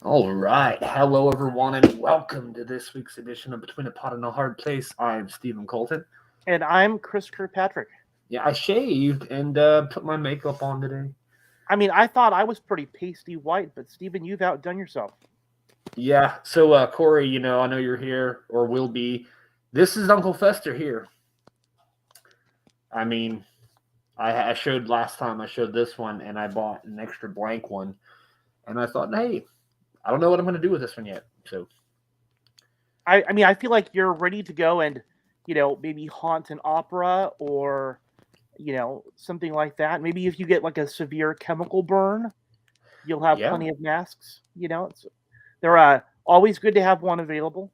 All right. Hello, everyone, and welcome to this week's edition of Between a Pot and a Hard Place. I'm Stephen Colton. And I'm Chris Kirkpatrick. Yeah, I shaved and put my makeup on today. I mean, I thought I was pretty pasty white, but Stephen, you've outdone yourself. Yeah, so Corey, I know you're here or will be. This is Uncle Fester here. I mean, I showed last time, I showed this one, and I bought an extra blank one. And I thought, hey, I don't know what I'm going to do with this one yet. So, I feel like you're ready to go and, maybe haunt an opera or, something like that. Maybe if you get like a severe chemical burn, you'll have yeah. plenty of masks. They're always good to have one available.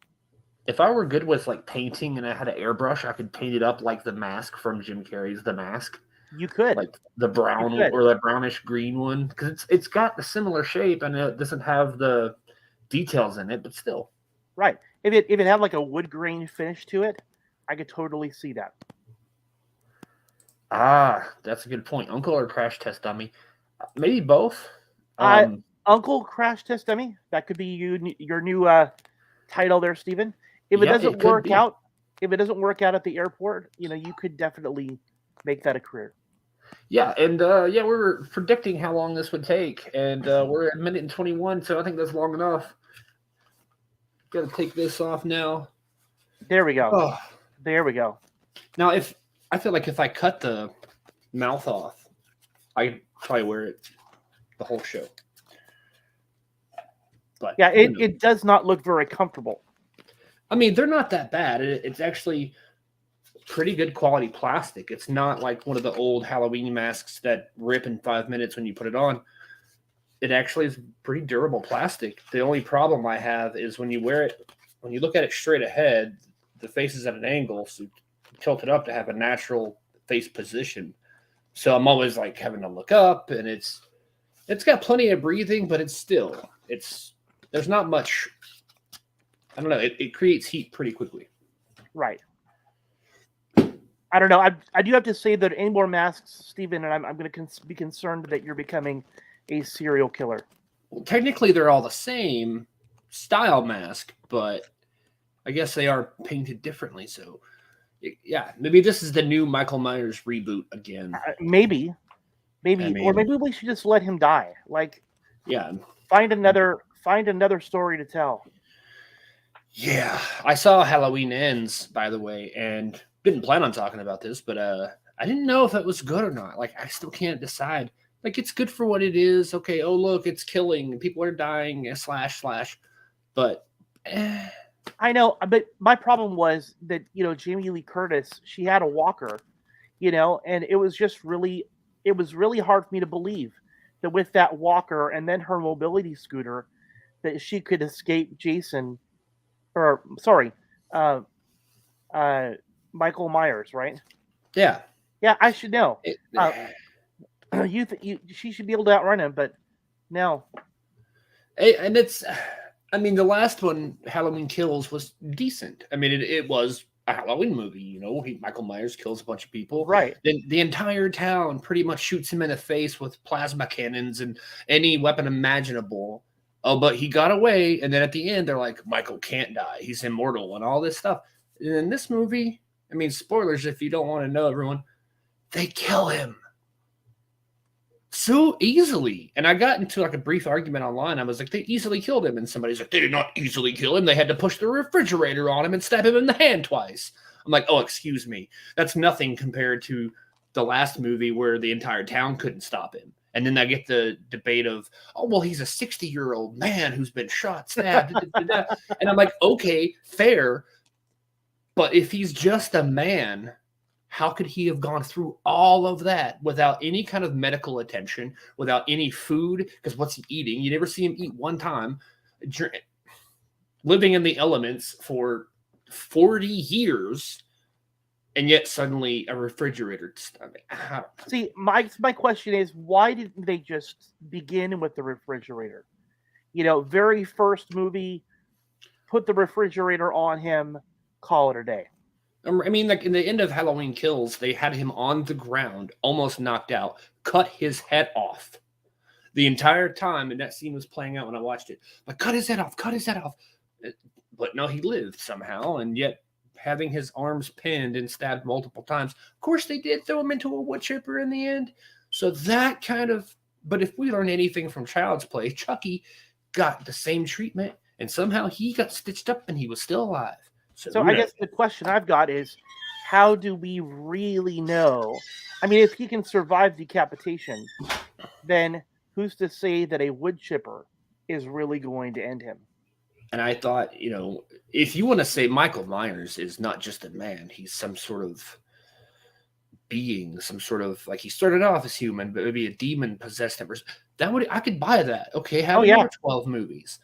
If I were good with like painting and I had an airbrush, I could paint it up like the mask from Jim Carrey's The Mask. You could, like the brown or the brownish green one, because it's got a similar shape and it doesn't have the details in it, but still. Right. If it had like a wood grain finish to it, I could totally see that. Ah, that's a good point. Uncle or Crash Test Dummy? Maybe both. Uncle Crash Test Dummy. That could be your new title there, Stephen. If it doesn't work out, at the airport, you could definitely make that a career. Yeah, and we were predicting how long this would take, and we're at 1:21, so I think that's long enough. Got to take this off now. There we go. Oh. There we go. Now, I feel like if I cut the mouth off, I could probably wear it the whole show. But yeah, it does not look very comfortable. I mean, they're not that bad. It's actually pretty good quality plastic. It's not like one of the old Halloween masks that rip in 5 minutes when you put it on. It actually is pretty durable plastic. The only problem I have is when you wear it, when you look at it straight ahead, the face is at an angle, so you tilt it up to have a natural face position. So I'm always like having to look up, and it's got plenty of breathing, but there's not much. I don't know. It creates heat pretty quickly. Right. I don't know. I do have to say that any more masks, Stephen, and I'm going to be concerned that you're becoming a serial killer. Well, technically, they're all the same style mask, but I guess they are painted differently. So, yeah, maybe this is the new Michael Myers reboot again. Maybe, or maybe we should just let him die. Like, yeah, find another story to tell. Yeah, I saw Halloween Ends, by the way, and didn't plan on talking about this, but I didn't know if it was good or not. Like, I still can't decide. Like, it's good for what it is. Okay, oh, look, it's killing. People are dying, slash. But, I know, but my problem was that, Jamie Lee Curtis, she had a walker, and it was really hard for me to believe that with that walker and then her mobility scooter, that she could escape Jason, or, sorry, Michael Myers, right? Yeah. Yeah, I should know. She should be able to outrun him, but no. And the last one, Halloween Kills, was decent. I mean, it was a Halloween movie, Michael Myers kills a bunch of people. Right. Then the entire town pretty much shoots him in the face with plasma cannons and any weapon imaginable. Oh, but he got away, and then at the end, they're like, Michael can't die. He's immortal and all this stuff. And in this movie, I mean, spoilers if you don't want to know, everyone, they kill him so easily. And I got into like a brief argument online. I was like, they easily killed him. And somebody's like, they did not easily kill him. They had to push the refrigerator on him and stab him in the hand twice. I'm like, oh, excuse me. That's nothing compared to the last movie where the entire town couldn't stop him. And then I get the debate of, oh, well, he's a 60-year-old man who's been shot, stabbed. And I'm like, okay, fair. But if he's just a man, how could he have gone through all of that without any kind of medical attention, without any food? Because what's he eating? You never see him eat one time. Living in the elements for 40 years. And yet suddenly a refrigerator. See, my question is, why didn't they just begin with the refrigerator? Very first movie, put the refrigerator on him, call it a day. I mean, like in the end of Halloween Kills, they had him on the ground, almost knocked out, cut his head off. the entire time, and that scene was playing out when I watched it. Like, cut his head off, cut his head off. But no, he lived somehow, and yet having his arms pinned and stabbed multiple times. Of course, they did throw him into a wood chipper in the end. So that kind of, but if we learn anything from Child's Play, Chucky got the same treatment, and somehow he got stitched up and he was still alive. So I guess the question I've got is, how do we really know? I mean, if he can survive decapitation, then who's to say that a wood chipper is really going to end him? And I thought, if you want to say Michael Myers is not just a man, he's some sort of being, some sort of, like, he started off as human, but maybe a demon possessed him. I could buy that. Okay, have another 12 movies.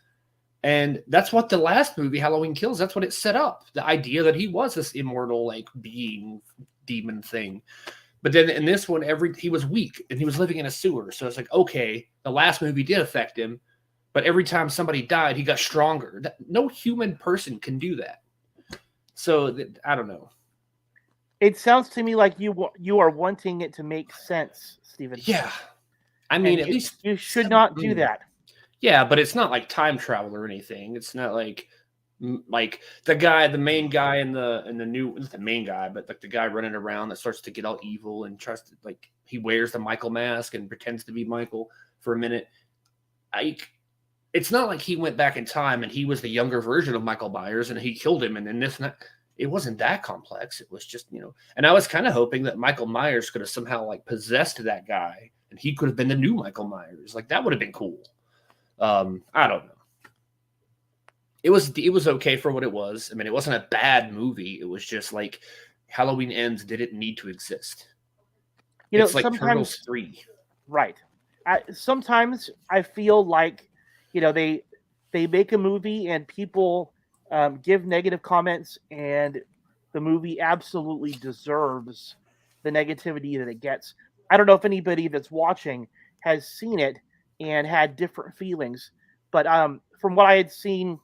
And that's what the last movie, Halloween Kills, that's what it set up. The idea that he was this immortal, like, being, demon thing. But then in this one, he was weak and he was living in a sewer. So it's like, okay, the last movie did affect him, but every time somebody died, he got stronger. No human person can do that. So I don't know. It sounds to me like you are wanting it to make sense, Stephen. Yeah. I mean, at least you should not do that. Yeah, but it's not like time travel or anything. It's not like the main guy in the new, not the main guy, but like the guy running around that starts to get all evil and tries to, like, he wears the Michael mask and pretends to be Michael for a minute. It's not like he went back in time and he was the younger version of Michael Myers and he killed him and then this and that. It wasn't that complex. It was just, and I was kind of hoping that Michael Myers could have somehow, like, possessed that guy and he could have been the new Michael Myers. Like, that would have been cool. I don't know. It was okay for what it was. I mean, it wasn't a bad movie. It was just like Halloween Ends didn't need to exist. It's like Turtles 3. Right. Sometimes I feel like, they make a movie and people give negative comments, and the movie absolutely deserves the negativity that it gets. I don't know if anybody that's watching has seen it and had different feelings, but from what I had seen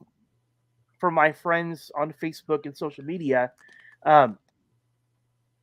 from my friends on Facebook and social media,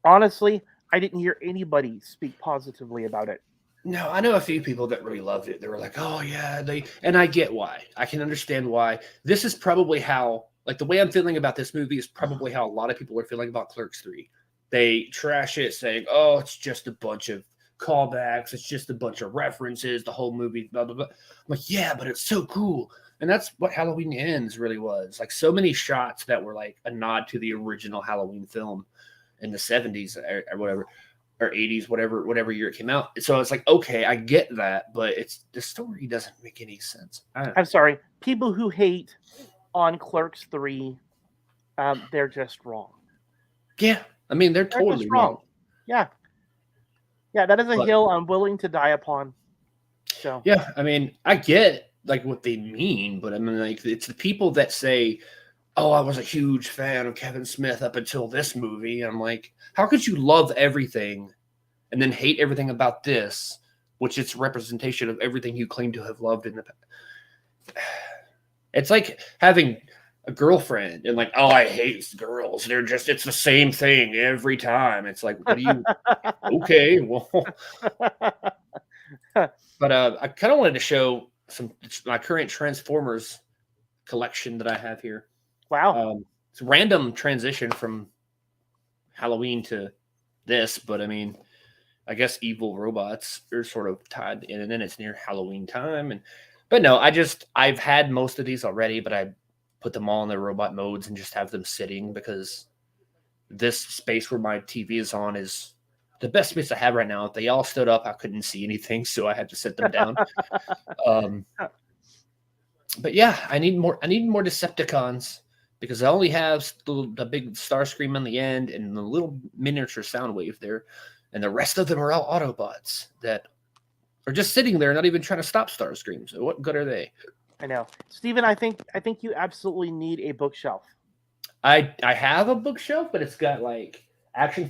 honestly, I didn't hear anybody speak positively about it. No, I know a few people that really loved it. They were like, "Oh yeah," and I get why. I can understand why. This is probably how, like, the way I'm feeling about this movie is probably how a lot of people are feeling about Clerks 3. They trash it, saying, "Oh, it's just a bunch of callbacks. It's just a bunch of references. The whole movie, blah blah blah." I'm like, yeah, but it's so cool. And that's what Halloween Ends really was. Like, so many shots that were like a nod to the original Halloween film in the 70s or whatever, or 80s, whatever year it came out. So it's like, okay, I get that, but the story doesn't make any sense. I'm sorry. People who hate on Clerks 3, they're just wrong. Yeah. I mean, they're totally wrong. Yeah. Yeah, that is a hill I'm willing to die upon. So yeah, I mean, I get, like, what they mean, but I mean, like, it's the people that say, "Oh, I was a huge fan of Kevin Smith up until this movie." I'm like, how could you love everything and then hate everything about this, which is representation of everything you claim to have loved in the past? It's like having a girlfriend and, like, "Oh, I hate girls. It's the same thing every time." It's like, what do you, okay, well, but I kind of wanted to show my current Transformers collection that I have here. Wow. It's a random transition from Halloween to this, but I mean, I guess evil robots are sort of tied in, and then it's near Halloween time. But no, I've had most of these already, but I put them all in their robot modes and just have them sitting because this space where my TV is on is the best space I have right now. If they all stood up, I couldn't see anything, so I had to sit them down. But yeah, I need more Decepticons because I only have the big Starscream on the end and the little miniature Soundwave there, and the rest of them are all Autobots that are just sitting there, not even trying to stop Starscream. So what good are they? I know, Steven, I think you absolutely need a bookshelf. I have a bookshelf, but it's got like some action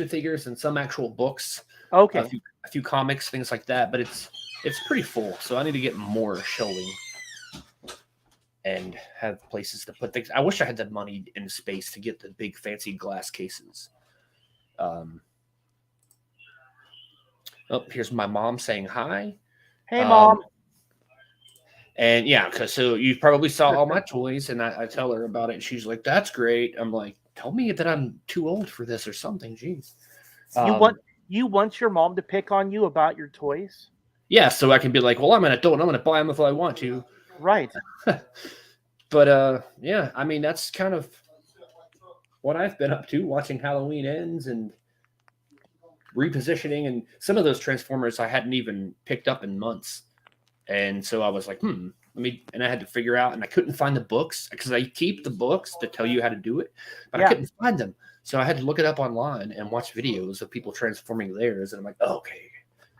figures, and some actual books. Okay, a few comics, things like that. But it's pretty full, so I need to get more shelving and have places to put things. I wish I had the money and space to get the big fancy glass cases. Oh, here's my mom saying hi. Hey, Mom. And yeah, because so you probably saw all my toys, and I tell her about it, and she's like, "That's great." I'm like, "Tell me that I'm too old for this or something." Jeez. You want your mom to pick on you about your toys? Yeah, so I can be like, "Well, I'm an adult. I'm going to buy them if I want to." Right. But yeah, I mean that's kind of what I've been up to, watching Halloween Ends and repositioning, and some of those Transformers I hadn't even picked up in months. And so I was like, and I had to figure out, and I couldn't find the books because I keep the books that tell you how to do it, but I couldn't find them. So I had to look it up online and watch videos of people transforming theirs. And I'm like, oh, okay.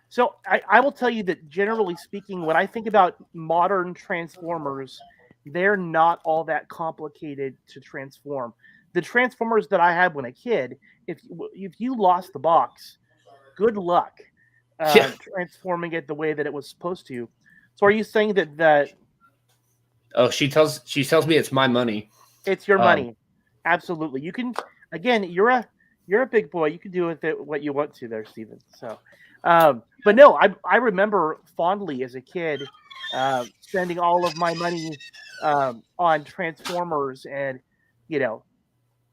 So I will tell you that generally speaking, when I think about modern Transformers, they're not all that complicated to transform. The Transformers that I had when a kid, if you lost the box, good luck transforming it the way that it was supposed to. So are you saying that Oh, she tells me it's my money. it's your money? Absolutely. You can, again, you're a big boy. You can do with it what you want to there, Steven. So but no, I remember fondly as a kid spending all of my money on Transformers, and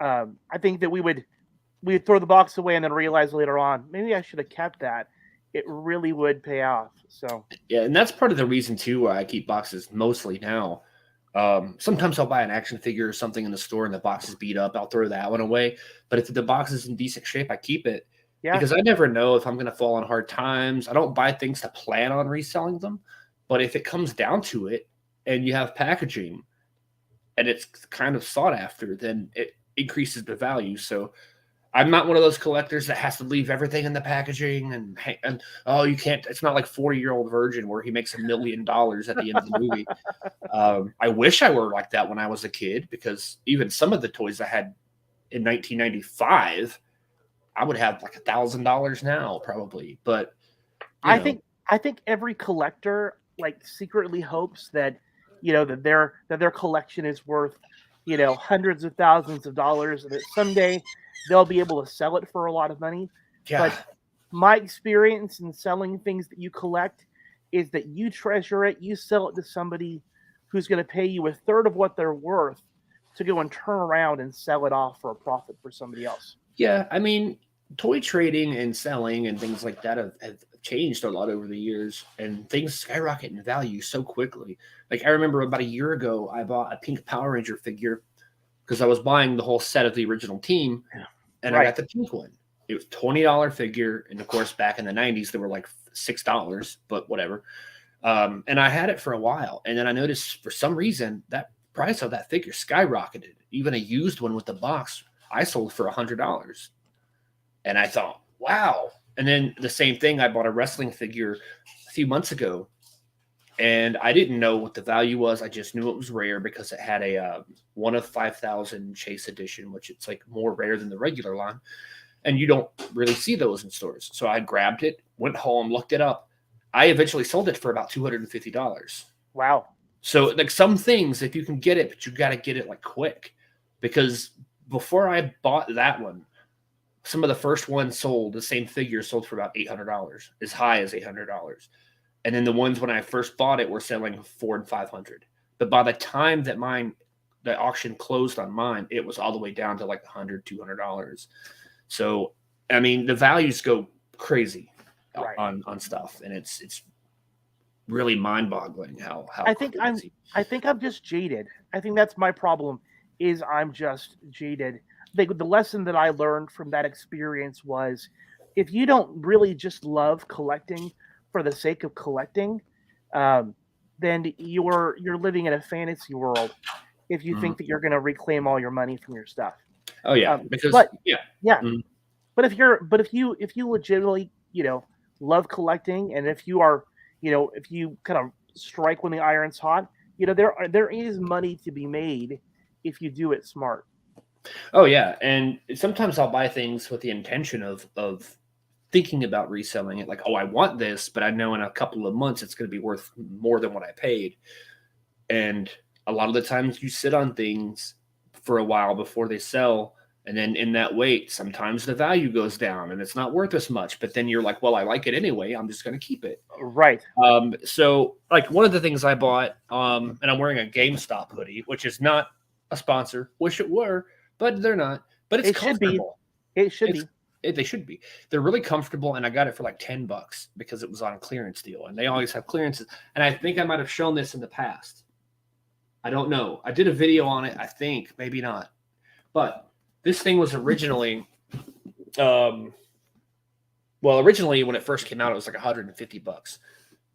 I think that we'd throw the box away and then realize later on maybe I should have kept that. It really would pay off. So yeah, and that's part of the reason too why I keep boxes mostly now. Sometimes I'll buy an action figure or something in the store and the box is beat up. I'll throw that one away. But if the box is in decent shape, I keep it. yeah, Because I never know if I'm going to fall on hard times. I don't buy things to plan on reselling them. But if it comes down to it and you have packaging and it's kind of sought after, then it increases the value. So I'm not one of those collectors that has to leave everything in the packaging and oh, you can't. It's not like 40-year-old virgin where he makes $1 million at the end of the movie. I wish I were like that when I was a kid, because even some of the toys I had in 1995, I would have like $1,000 now probably. But I think every collector like secretly hopes that that their collection is worth hundreds of thousands of dollars, and that someday they'll be able to sell it for a lot of money. yeah, But my experience in selling things that you collect is that you treasure it, you sell it to somebody who's going to pay you a third of what they're worth to go and turn around and sell it off for a profit for somebody else. yeah. I mean, toy trading and selling and things like that have changed a lot over the years, and things skyrocket in value so quickly. Like I remember about a year ago, I bought a pink Power Ranger figure because I was buying the whole set of the original team, and I got the pink one. It was $20 figure, and of course, back in the '90s, they were like $6, but whatever. And I had it for a while, and then I noticed for some reason that price of that figure skyrocketed. Even a used one with the box, I sold for $100. And I thought, wow. And then the same thing, I bought a wrestling figure a few months ago, and I didn't know what the value was. I just knew it was rare because it had a 1 of 5,000 Chase edition, which it's like more rare than the regular line. And you don't really see those in stores. So I grabbed it, went home, looked it up. I eventually sold it for about $250. Wow. So like some things, if you can get it, but you got to get it like quick, because before I bought that one, some of the first ones sold, the same figure sold for about $800, as high as $800. And then the ones when I first bought it were selling $400 and $500. But by the time that the auction closed on mine, it was all the way down to like $100, $200. So, I mean, the values go crazy on stuff, and it's really mind-boggling how I think I'm just jaded. I think that's my problem. Is I'm just jaded. The lesson that I learned from that experience was, if you don't really just love collecting for the sake of collecting, then you're living in a fantasy world if you think that you're going to reclaim all your money from your stuff. Oh yeah, But if you legitimately love collecting, and if you are if you kind of strike when the iron's hot, there is money to be made if you do it smart. Oh yeah, and sometimes I'll buy things with the intention of thinking about reselling it. Like, oh, I want this, but I know in a couple of months it's going to be worth more than what I paid. And a lot of the times you sit on things for a while before they sell, And then in that weight, sometimes the value goes down and it's not worth as much. But then you're like, well, I like it anyway. I'm just going to keep it. Right. So like one of the things I bought, and I'm wearing a GameStop hoodie, which is not a sponsor. Wish it were, but they're not. But it's comfortable. It should be. They should be. They're really comfortable, and I got it for like $10 because it was on a clearance deal, and they always have clearances. And I think I might have shown this in the past. I don't know. I did a video on it. I think maybe not, but this thing was originally, originally when it first came out, it was like $150.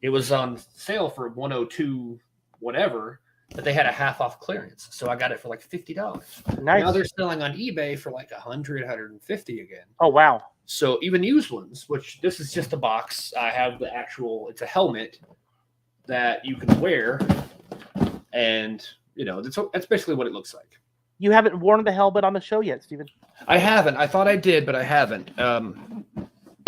It was on sale for 102 whatever, but they had a half off clearance, so I got it for like $50. Nice. Now they're selling on eBay for like 100, 150 again. Oh wow! So even used ones, which this is just a box. I have the actual. It's a helmet that you can wear, and that's basically what it looks like. You haven't worn the helmet on the show yet, Steven. I haven't. I thought I did, but I haven't.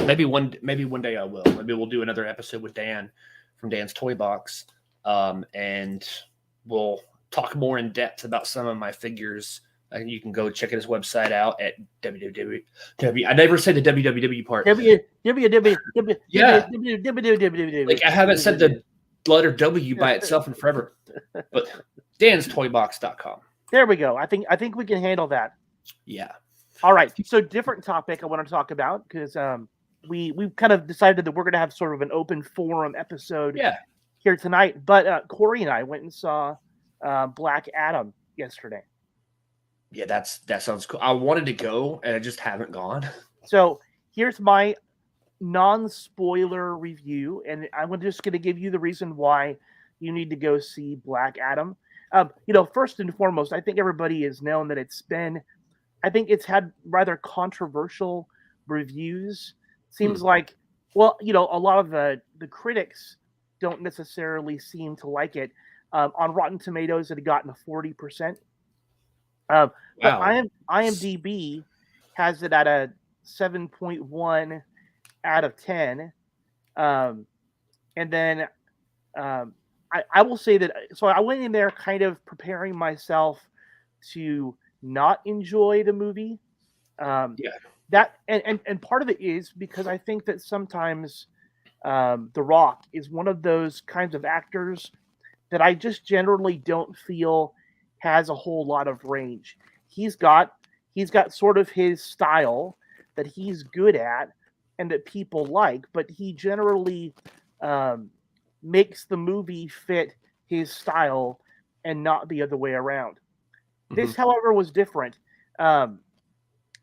Maybe one day I will. Maybe we'll do another episode with Dan from Dan's Toy Box, and we'll talk more in depth about some of my figures. You can go check his website out at www. I never say the www part. www. Like I haven't said the letter W by itself in forever. But danstoybox.com. There we go. I think we can handle that. Yeah. All right. So different topic I want to talk about because we've kind of decided that we're going to have sort of an open forum episode here tonight. But Corey and I went and saw Black Adam yesterday. Yeah, that sounds cool. I wanted to go and I just haven't gone. So here's my non-spoiler review, and I'm just going to give you the reason why you need to go see Black Adam. First and foremost, I think everybody has known that it's had rather controversial reviews. Seems like, a lot of the critics don't necessarily seem to like it. On Rotten Tomatoes, it had gotten a 40%. Wow. But IMDb has it at a 7.1 out of 10. And then I will say that, so I went in there kind of preparing myself to not enjoy the movie. That and part of it is because I think that sometimes The Rock is one of those kinds of actors that I just generally don't feel has a whole lot of range. He's got sort of his style that he's good at and that people like, but he generally makes the movie fit his style and not the other way around. Mm-hmm. This, however, was different. I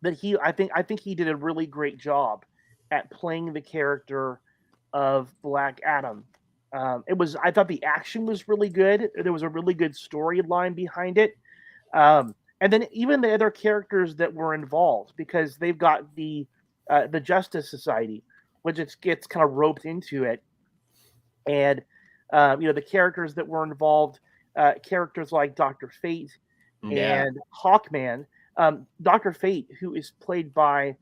think he did a really great job at playing the character of Black Adam. I thought the action was really good. There was a really good storyline behind it. And then even the other characters that were involved, because they've got the Justice Society, which gets kind of roped into it. And, the characters that were involved, characters like Dr. Fate and Hawkman. Dr. Fate, who is played by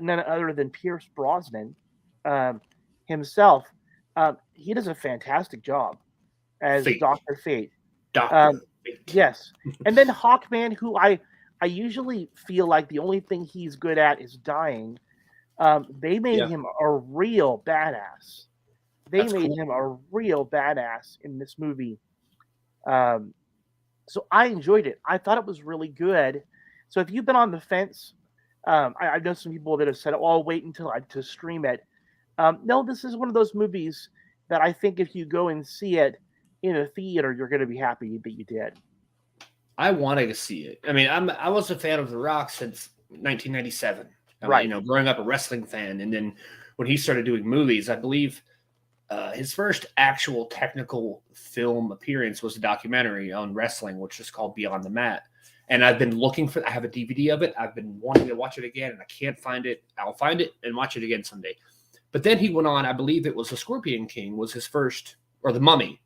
none other than Pierce Brosnan himself, he does a fantastic job as Dr. Fate. Fate. Yes. And then Hawkman, who I usually feel like the only thing he's good at is dying. They made him a real badass. Him a real badass in this movie. So I enjoyed it. I thought it was really good. So if you've been on the fence, I know some people that have said, "Oh, I'll wait until to stream it." No, this is one of those movies that I think if you go and see it in a theater, you're going to be happy that you did. I wanted to see it. I mean, I was a fan of The Rock since 1997. Right. Growing up a wrestling fan, and then when he started doing movies, I believe his first actual technical film appearance was a documentary on wrestling, which is called Beyond the Mat. And I've been looking I have a DVD of it. I've been wanting to watch it again, and I can't find it. I'll find it and watch it again someday. But then he went on, I believe it was The Scorpion King was his first, or The Mummy.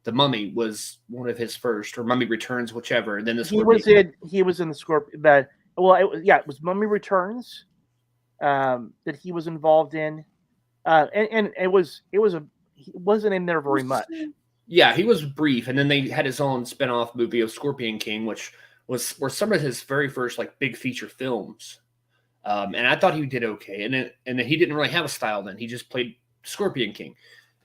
The Mummy was one of his first, or Mummy Returns, whichever. And then he was in The Scorpion. It was Mummy Returns that he was involved in. And he wasn't in there very much. Yeah, he was brief. And then they had his own spinoff movie of Scorpion King, which were some of his very first like big feature films. And I thought he did okay. And then he didn't really have a style then. He just played Scorpion King.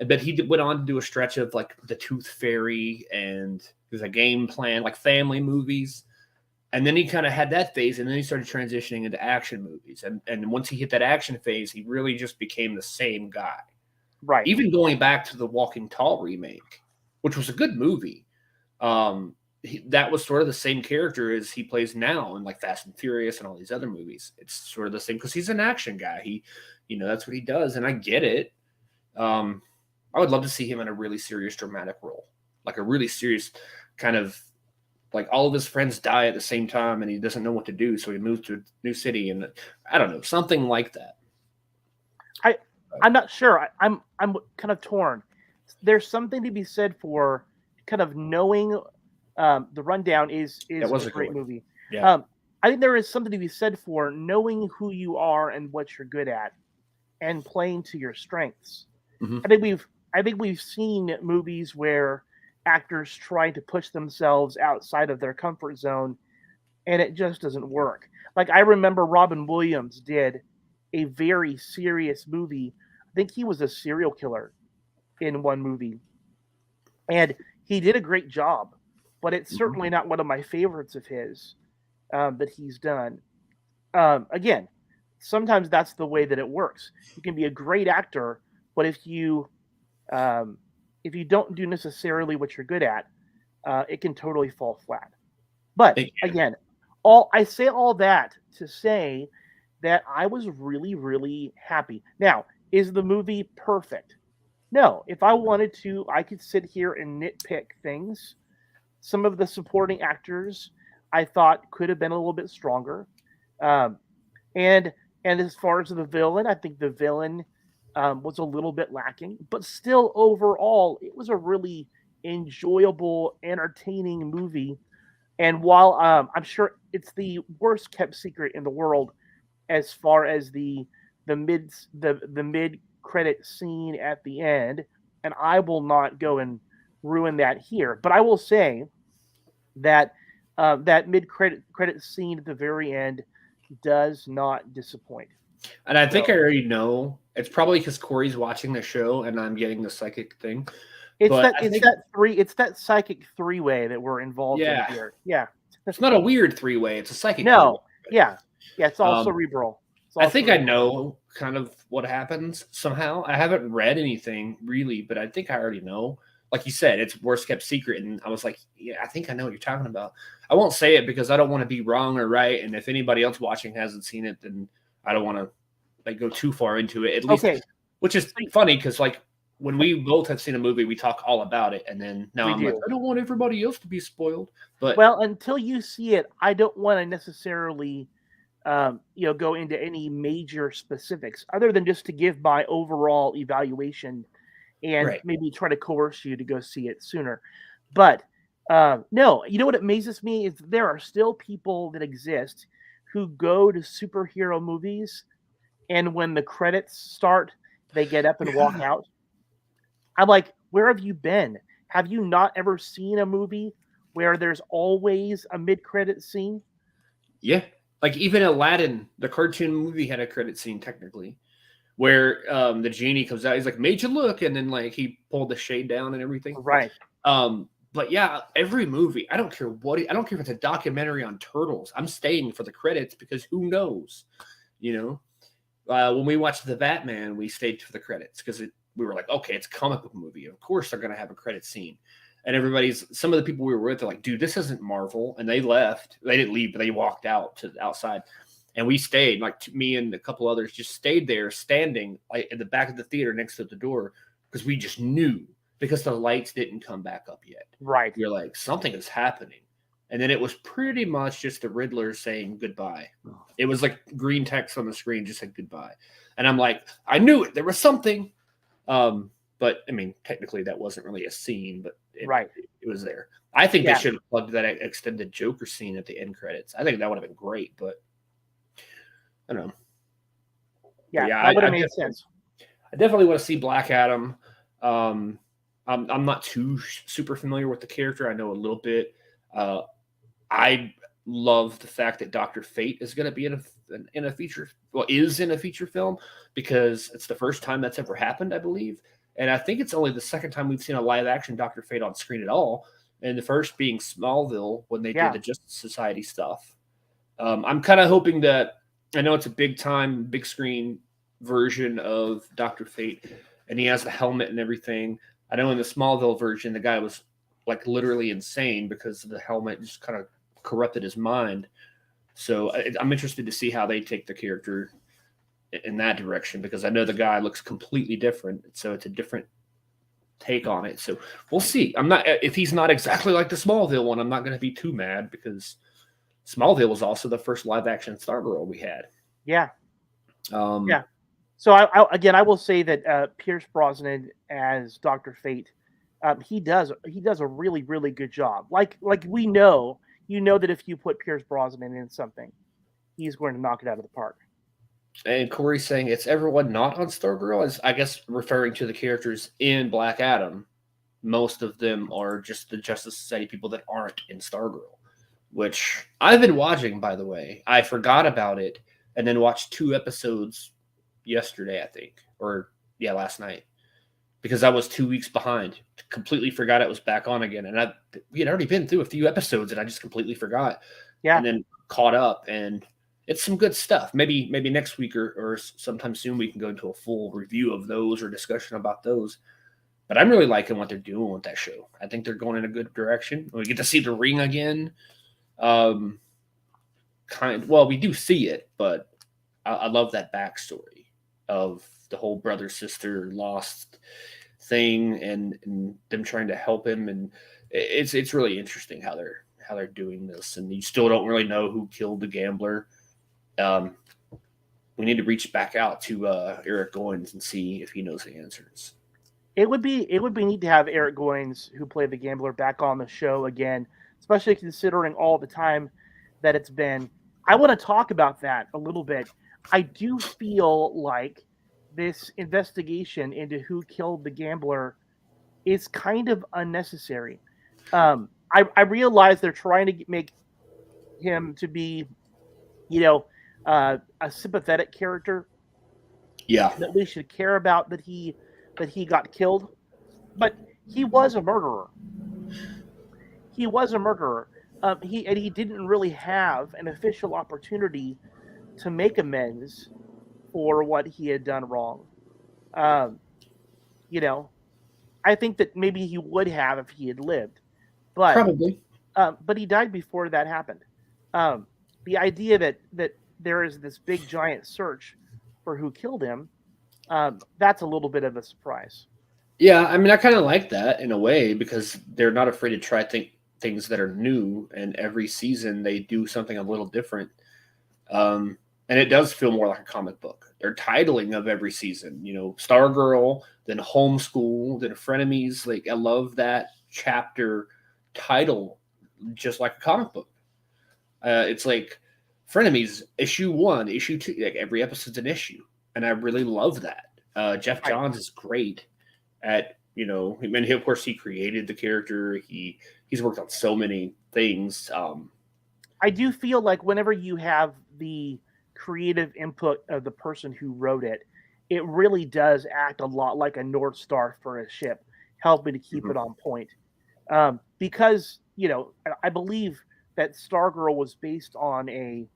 But he went on to do a stretch of like The Tooth Fairy and there's a Game Plan, like family movies. And then he kind of had that phase, and then he started transitioning into action movies. And once he hit that action phase, he really just became the same guy. Right. Even going back to the Walking Tall remake, which was a good movie. That was sort of the same character as he plays now in like Fast and Furious and all these other movies. It's sort of the same because he's an action guy. He, that's what he does, and I get it. I would love to see him in a really serious dramatic role, like a really serious kind of like all of his friends die at the same time and he doesn't know what to do, so he moves to a new city, and I don't know, something like that. I'm not sure. I'm kind of torn. There's something to be said for kind of knowing. The Rundown is a great movie. Yeah. I think there is something to be said for knowing who you are and what you're good at, and playing to your strengths. Mm-hmm. I think we've seen movies where actors try to push themselves outside of their comfort zone, and it just doesn't work. Like I remember Robin Williams did a very serious movie. I think he was a serial killer in one movie, and he did a great job. But it's certainly not one of my favorites of his that he's done. Again, sometimes that's the way that it works. You can be a great actor, but if you don't do necessarily what you're good at, it can totally fall flat. But again, I say all that to say that I was really, really happy. Now, is the movie perfect? No. If I wanted to, I could sit here and nitpick things. Some of the supporting actors I thought could have been a little bit stronger. And as far as the villain, I think the villain was a little bit lacking. But still, overall, it was a really enjoyable, entertaining movie. And while I'm sure it's the worst kept secret in the world as far as the mid credit scene at the end, and I will not go and ruin that here, but I will say that that mid credit scene at the very end does not disappoint. And I think I already know. It's probably because Corey's watching the show and I'm getting the psychic thing. It's that psychic three-way that we're involved in here. Yeah. It's not a weird three-way, it's a psychic three-way. Yeah, it's all cerebral. I think I know kind of what happens somehow. I haven't read anything really, but I think I already know. Like you said, it's worst kept secret. And I was like, yeah, I think I know what you're talking about. I won't say it because I don't want to be wrong or right. And if anybody else watching hasn't seen it, then I don't want to like go too far into it. At least, which is funny because like when we both have seen a movie, we talk all about it. And then now I'm like, I don't want everybody else to be spoiled. But well, until you see it, I don't want to necessarily go into any major specifics other than just to give my overall evaluation and maybe try to coerce you to go see it sooner. But no, you know what amazes me is there are still people that exist who go to superhero movies, and when the credits start, they get up and walk out. I'm like, where have you been? Have you not ever seen a movie where there's always a mid-credit scene? Yeah. Like even Aladdin, the cartoon movie, had a credit scene technically, where the genie comes out. He's like, "Made you look," and then like he pulled the shade down and everything. Right. But yeah, every movie. I don't care I don't care if it's a documentary on turtles. I'm staying for the credits because who knows, When we watched the Batman, we stayed for the credits because we were like, okay, it's a comic book movie. Of course, they're gonna have a credit scene. And some of the people we were with are like, dude, this isn't Marvel. And they left. They didn't leave, but they walked out to the outside. And we stayed, like me and a couple others just stayed there standing like at the back of the theater next to the door because we just knew because the lights didn't come back up yet. Right. We're like, something is happening. And then it was pretty much just the Riddler saying goodbye. It was like green text on the screen, just said goodbye. And I'm like, I knew it. There was something. But I mean, technically that wasn't really a scene, but it was there. I think they should have plugged that extended Joker scene at the end credits. I think that would have been great, but I don't know. Yeah, that would have made sense. I definitely want to see Black Adam. I'm not too super familiar with the character. I know a little bit. I love the fact that Dr. Fate is going to be in a feature, well, is in a feature film, because it's the first time that's ever happened, I believe. And I think it's only the second time we've seen a live action Dr. Fate on screen at all. And the first being Smallville when they did Yeah. the Justice Society stuff. I'm kind of hoping that, I know it's a big time, big screen version of Dr. Fate, and he has the helmet and everything. I know in the Smallville version, the guy was like literally insane because the helmet just kind of corrupted his mind. So I'm interested to see how they take the character in that direction, because I know the guy looks completely different. So it's a different take on it. So we'll see. I'm not, if he's not exactly like the Smallville one, I'm not going to be too mad, because Smallville was also the first live action Stargirl we had. Yeah. Yeah. So I will say that Pierce Brosnan as Dr. Fate, he does a really, really good job. Like we know, that if you put Pierce Brosnan in something, he's going to knock it out of the park. And Corey's saying it's everyone not on Stargirl, is I guess referring to the characters in Black Adam. Most of them are just the Justice Society people that aren't in Stargirl, which I've been watching, by the way. I forgot about it and then watched 2 episodes yesterday, I think, or last night, because I was 2 weeks behind. Completely forgot it was back on again, and we had already been through a few episodes, and I just completely forgot. Yeah, and then caught up, and it's some good stuff. Maybe next week or sometime soon we can go into a full review of those or discussion about those. But I'm really liking what they're doing with that show. I think they're going in a good direction. We get to see the ring again. Well, we do see it, but I love that backstory of the whole brother sister lost thing, and them trying to help him, and it's really interesting how they're doing this, and you still don't really know who killed the gambler. We need to reach back out to Eric Goins and see if he knows the answers. It would be neat to have Eric Goins, who played the gambler, back on the show again, especially considering all the time that it's been. I want to talk about that a little bit. I do feel like this investigation into who killed the gambler is kind of unnecessary. I realize they're trying to make him to be, a sympathetic character. Yeah, that we should care about, that he got killed, but he was a murderer. He was a murderer. He didn't really have an official opportunity to make amends for what he had done wrong. Um, I think that maybe he would have if he had lived, but probably. But he died before that happened. The idea that there is this big giant search for who killed him, that's a little bit of a surprise. Yeah, I mean, I kind of like that in a way, because they're not afraid to try things that are new, and every season they do something a little different. And it does feel more like a comic book. Their titling of every season, Stargirl, then Homeschool, then Frenemies. Like, I love that chapter title, just like a comic book. It's like Frenemies, issue 1, issue 2. Like, every episode's an issue, and I really love that. Jeff Johns is great at, and of course he created the character. He's worked on so many things. I do feel like whenever you have the creative input of the person who wrote it, it really does act a lot like a North Star for a ship, helping to keep it on point. Because, I believe that Stargirl was based on a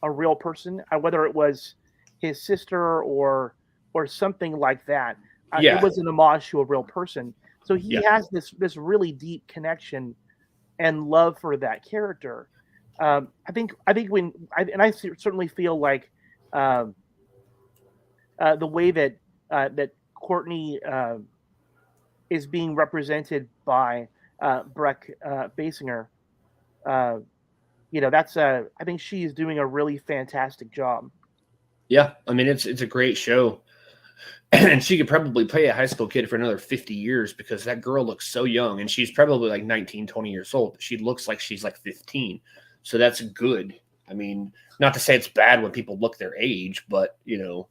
real person, whether it was his sister or something like that. It was an homage to a real person. So he has this really deep connection and love for that character. I think I certainly feel like the way that Courtney is being represented by Breck Basinger, that's I think she is doing a really fantastic job. Yeah, I mean, it's a great show. And she could probably play a high school kid for another 50 years, because that girl looks so young, and she's probably like 19, 20 years old, but she looks like she's like 15. So that's good. I mean, not to say it's bad when people look their age, but,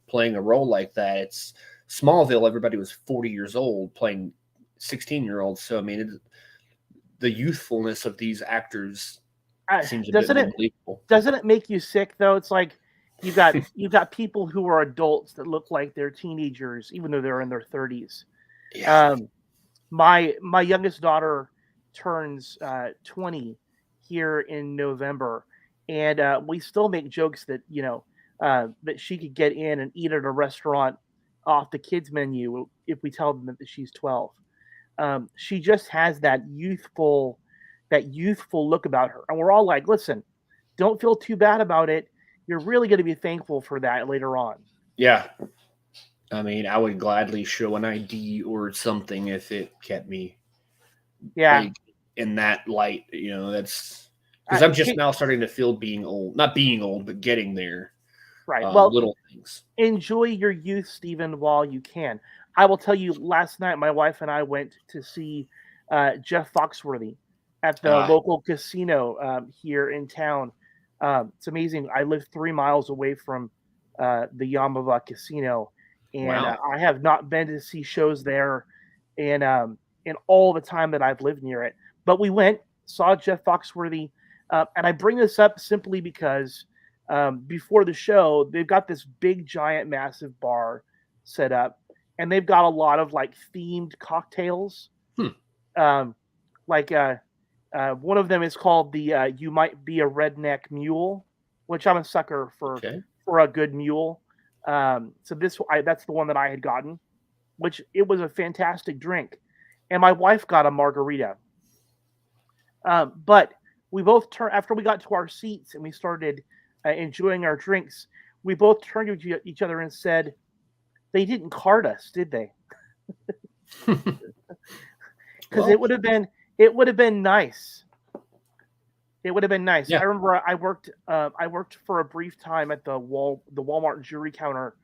playing a role like that, it's Smallville. Everybody was 40 years old playing 16-year-olds. So, I mean, the youthfulness of these actors Seems a bit Doesn't more it? believable. Doesn't it make you sick though? It's like you've got people who are adults that look like they're teenagers, even though they're in their 30s. Yeah. Um, my youngest daughter turns 20 here in November, and we still make jokes that that she could get in and eat at a restaurant off the kids menu if we tell them that she's 12. She just has that youthful look about her, and we're all like, listen, don't feel too bad about it. You're really going to be thankful for that later on. Yeah. I mean, I would gladly show an ID or something if it kept me Yeah. like in that light. That's because I'm just now starting to feel being old. Not being old, but getting there. Right. Well, Little things. enjoy your youth, Stephen, while you can. I will tell you, last night my wife and I went to see Jeff Foxworthy at the local casino here in town. It's amazing. I live 3 miles away from the Yamava Casino, and Wow. I have not been to see shows there in all the time that I've lived near it. But we went, saw Jeff Foxworthy, and I bring this up simply because before the show, they've got this big, giant, massive bar set up, and they've got a lot of like themed cocktails. One of them is called the "You Might Be a Redneck Mule," which I'm a sucker for a good mule. So that's the one that I had gotten, which it was a fantastic drink, and my wife got a margarita. But we both turned after we got to our seats and we started enjoying our drinks. We both turned to each other and said, "They didn't card us, did they?" Because it would have been nice. It would have been nice. Yeah. I remember I worked for a brief time at the Walmart jury counter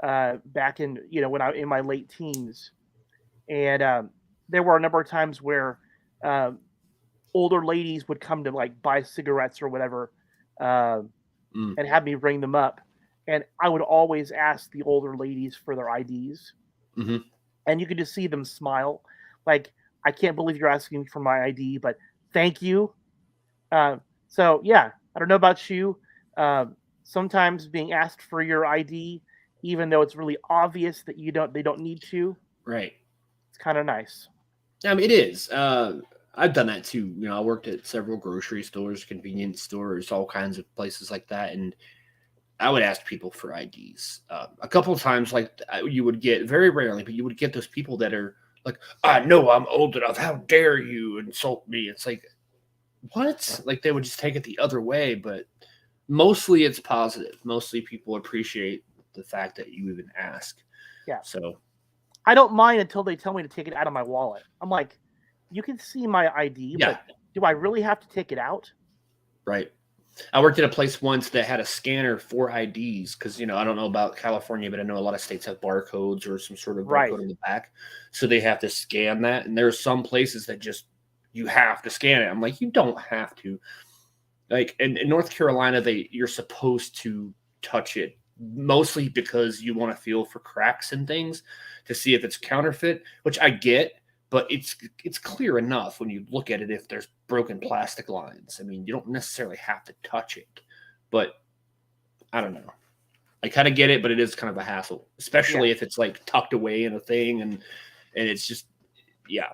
back in when I in my late teens, and there were a number of times where older ladies would come to like buy cigarettes or whatever, and have me ring them up, and I would always ask the older ladies for their IDs, and you could just see them smile, like, I can't believe you're asking for my ID, but thank you. So yeah, I don't know about you. Sometimes being asked for your ID, even though it's really obvious that they don't need to, Right. it's kind of nice. I mean, it is. I've done that too. I worked at several grocery stores, convenience stores, all kinds of places like that, and I would ask people for IDs. A couple of times, like you would get, very rarely, but you would get those people that are like, "I know I'm old enough. How dare you insult me?" It's like, what? Like they would just take it the other way, but mostly it's positive. Mostly people appreciate the fact that you even ask. Yeah. So I don't mind until they tell me to take it out of my wallet. I'm like, you can see my ID, but do I really have to take it out? Right. I worked at a place once that had a scanner for IDs because, I don't know about California, but I know a lot of states have barcodes or some sort of barcode in the back. So they have to scan that. And there are some places that just, you have to scan it. I'm like, you don't have to. Like in North Carolina, you're supposed to touch it, mostly because you want to feel for cracks and things to see if it's counterfeit, which I get. But it's clear enough when you look at it if there's broken plastic lines. I mean, you don't necessarily have to touch it, but I don't know. I kind of get it, but it is kind of a hassle, especially if it's like tucked away in a thing and it's just, yeah.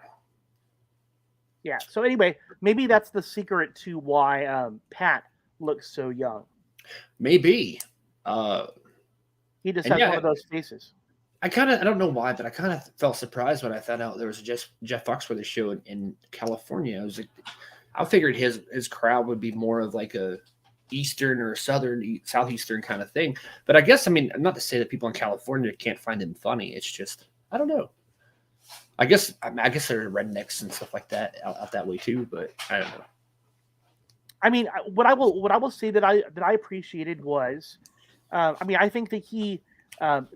Yeah. So anyway, maybe that's the secret to why Pat looks so young. Maybe. He just has one of those faces. I don't know why, but I kind of felt surprised when I found out there was a Jeff Foxworthy show in California. I was like, I figured his crowd would be more of like a Eastern or Southeastern kind of thing. But I guess, I mean, not to say that people in California can't find him funny. It's just, I don't know. I guess there are rednecks and stuff like that out that way too, but I don't know. I mean, what I will say that I appreciated was, I think that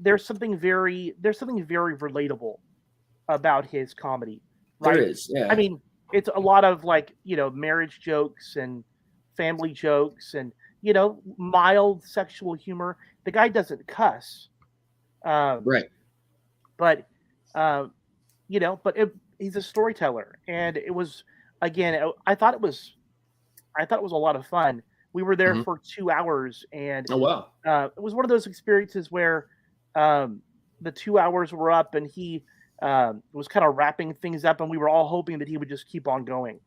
there's something very relatable about his comedy. Right? There is, yeah. I mean, it's a lot of like, marriage jokes and family jokes and, mild sexual humor. The guy doesn't cuss. Right. But, he's a storyteller. And it was again, I thought it was a lot of fun. We were there Mhm. for 2 hours, and Oh, wow. it was one of those experiences where um, the 2 hours were up, and he was kind of wrapping things up, and we were all hoping that he would just keep on going.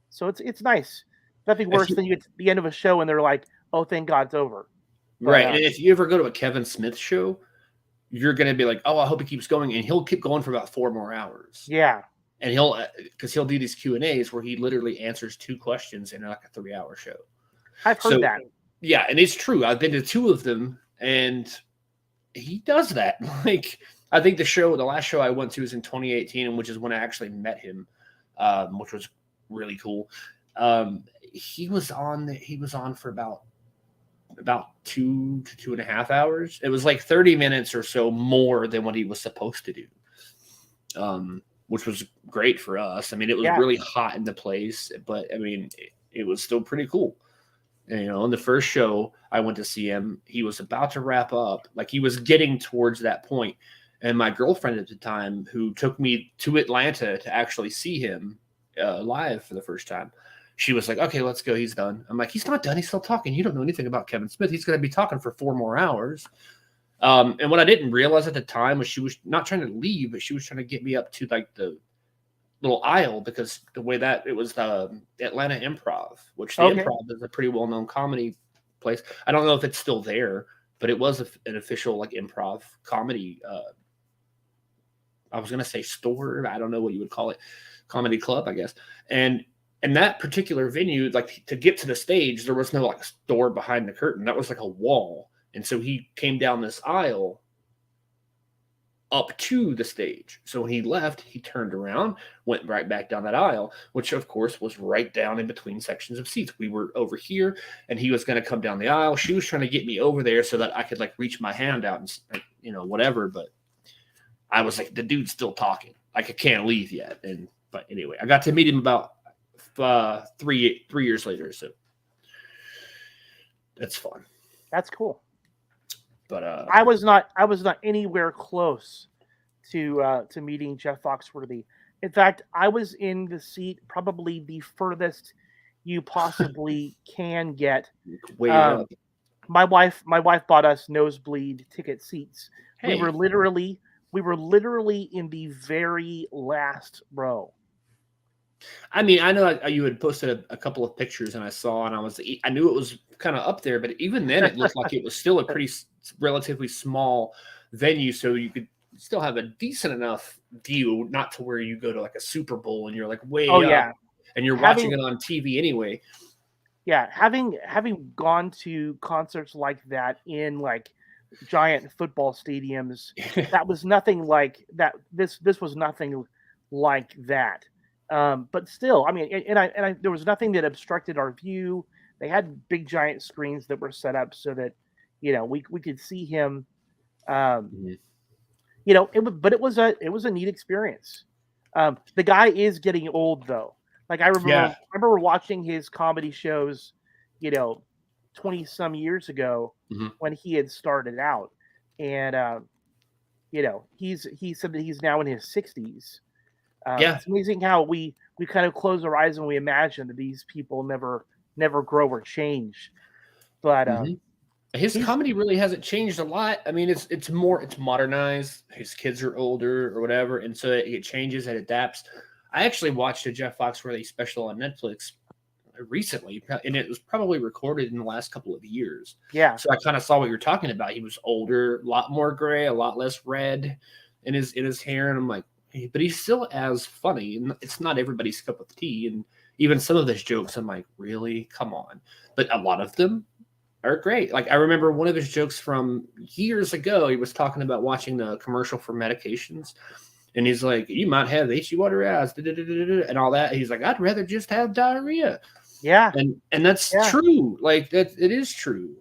So it's nice. Nothing If worse you than you get to the end of a show and they're like, "Oh, thank God it's over." But Right, and if you ever go to a Kevin Smith show, you're gonna be like, "Oh, I hope he keeps going," and he'll keep going for about 4 more hours. yeah, And because he'll do these Q&As where he literally answers 2 questions in, like, a 3-hour show. I've heard So that. yeah, and it's true. I've been to 2 of them, and he does that. Like, I think the last show I went to was in 2018, which is when I actually met him, which was really cool. He was on for about 2 to 2.5 hours. It was like 30 minutes or so more than what he was supposed to do, which was great for us. I mean, it was Yeah. really hot in the place, but I mean, it was still pretty cool. And, in the first show I went to see him, he was about to wrap up, like he was getting towards that point. And my girlfriend at the time, who took me to Atlanta to actually see him live for the first time, she was like, "Okay, let's go. He's done." I'm like, "He's not done. He's still talking. You don't know anything about Kevin Smith. He's going to be talking for 4 more hours." And what I didn't realize at the time was she was not trying to leave, but she was trying to get me up to like the little aisle, because the way that it was the Atlanta Improv, which the Okay. Improv is a pretty well-known comedy place. I don't know if it's still there, but it was an official like improv comedy. I was gonna say store. I don't know what you would call it, comedy club, I guess. And that particular venue, like to get to the stage, there was no like door behind the curtain. That was like a wall, and so he came down this aisle up to the stage. So when he left, he turned around, went right back down that aisle, which of course was right down in between sections of seats. We were over here and he was going to come down the aisle. She was trying to get me over there so that I could like reach my hand out and, whatever. But I was like, the dude's still talking. Like I can't leave yet. But anyway, I got to meet him about 3 years later. So that's fun. That's cool. But I was not anywhere close to meeting Jeff Foxworthy. In fact, I was in the seat probably the furthest you possibly can get. way up. My wife bought us nosebleed ticket seats. Hey. We were literally in the very last row. I mean, I know you had posted a couple of pictures, and I knew it was kind of up there, but even then, it looked like it was still a pretty relatively small venue, so you could still have a decent enough view, not to where you go to like a Super Bowl and you're like way up, yeah, and you're watching it on TV anyway. Yeah, having gone to concerts like that in like giant football stadiums, that was nothing like that. This was nothing like that. But still, I mean, and there was nothing that obstructed our view. They had big giant screens that were set up so that we could see him. Mhm. It was a neat experience. The guy is getting old though. Like I remember watching his comedy shows, 20 some years ago when he had started out, and he said that he's now in his 60s. It's amazing how we kind of close our eyes and we imagine that these people never grow or change. But his comedy really hasn't changed a lot. I mean, it's modernized. His kids are older or whatever, and so it changes and adapts. I actually watched a Jeff Foxworthy special on Netflix recently, and it was probably recorded in the last couple of years. Yeah. So I kind of saw what you're talking about. He was older, a lot more gray, a lot less red in his hair, and I'm like, but he's still as funny. And it's not everybody's cup of tea, and even some of his jokes, I'm like, really, come on. But a lot of them are great. Like I remember one of his jokes from years ago. He was talking about watching the commercial for medications. And he's like, you might have H.G. Waterhouse, and all that. He's like, I'd rather just have diarrhea. Yeah. And that's true. Like that, it is true.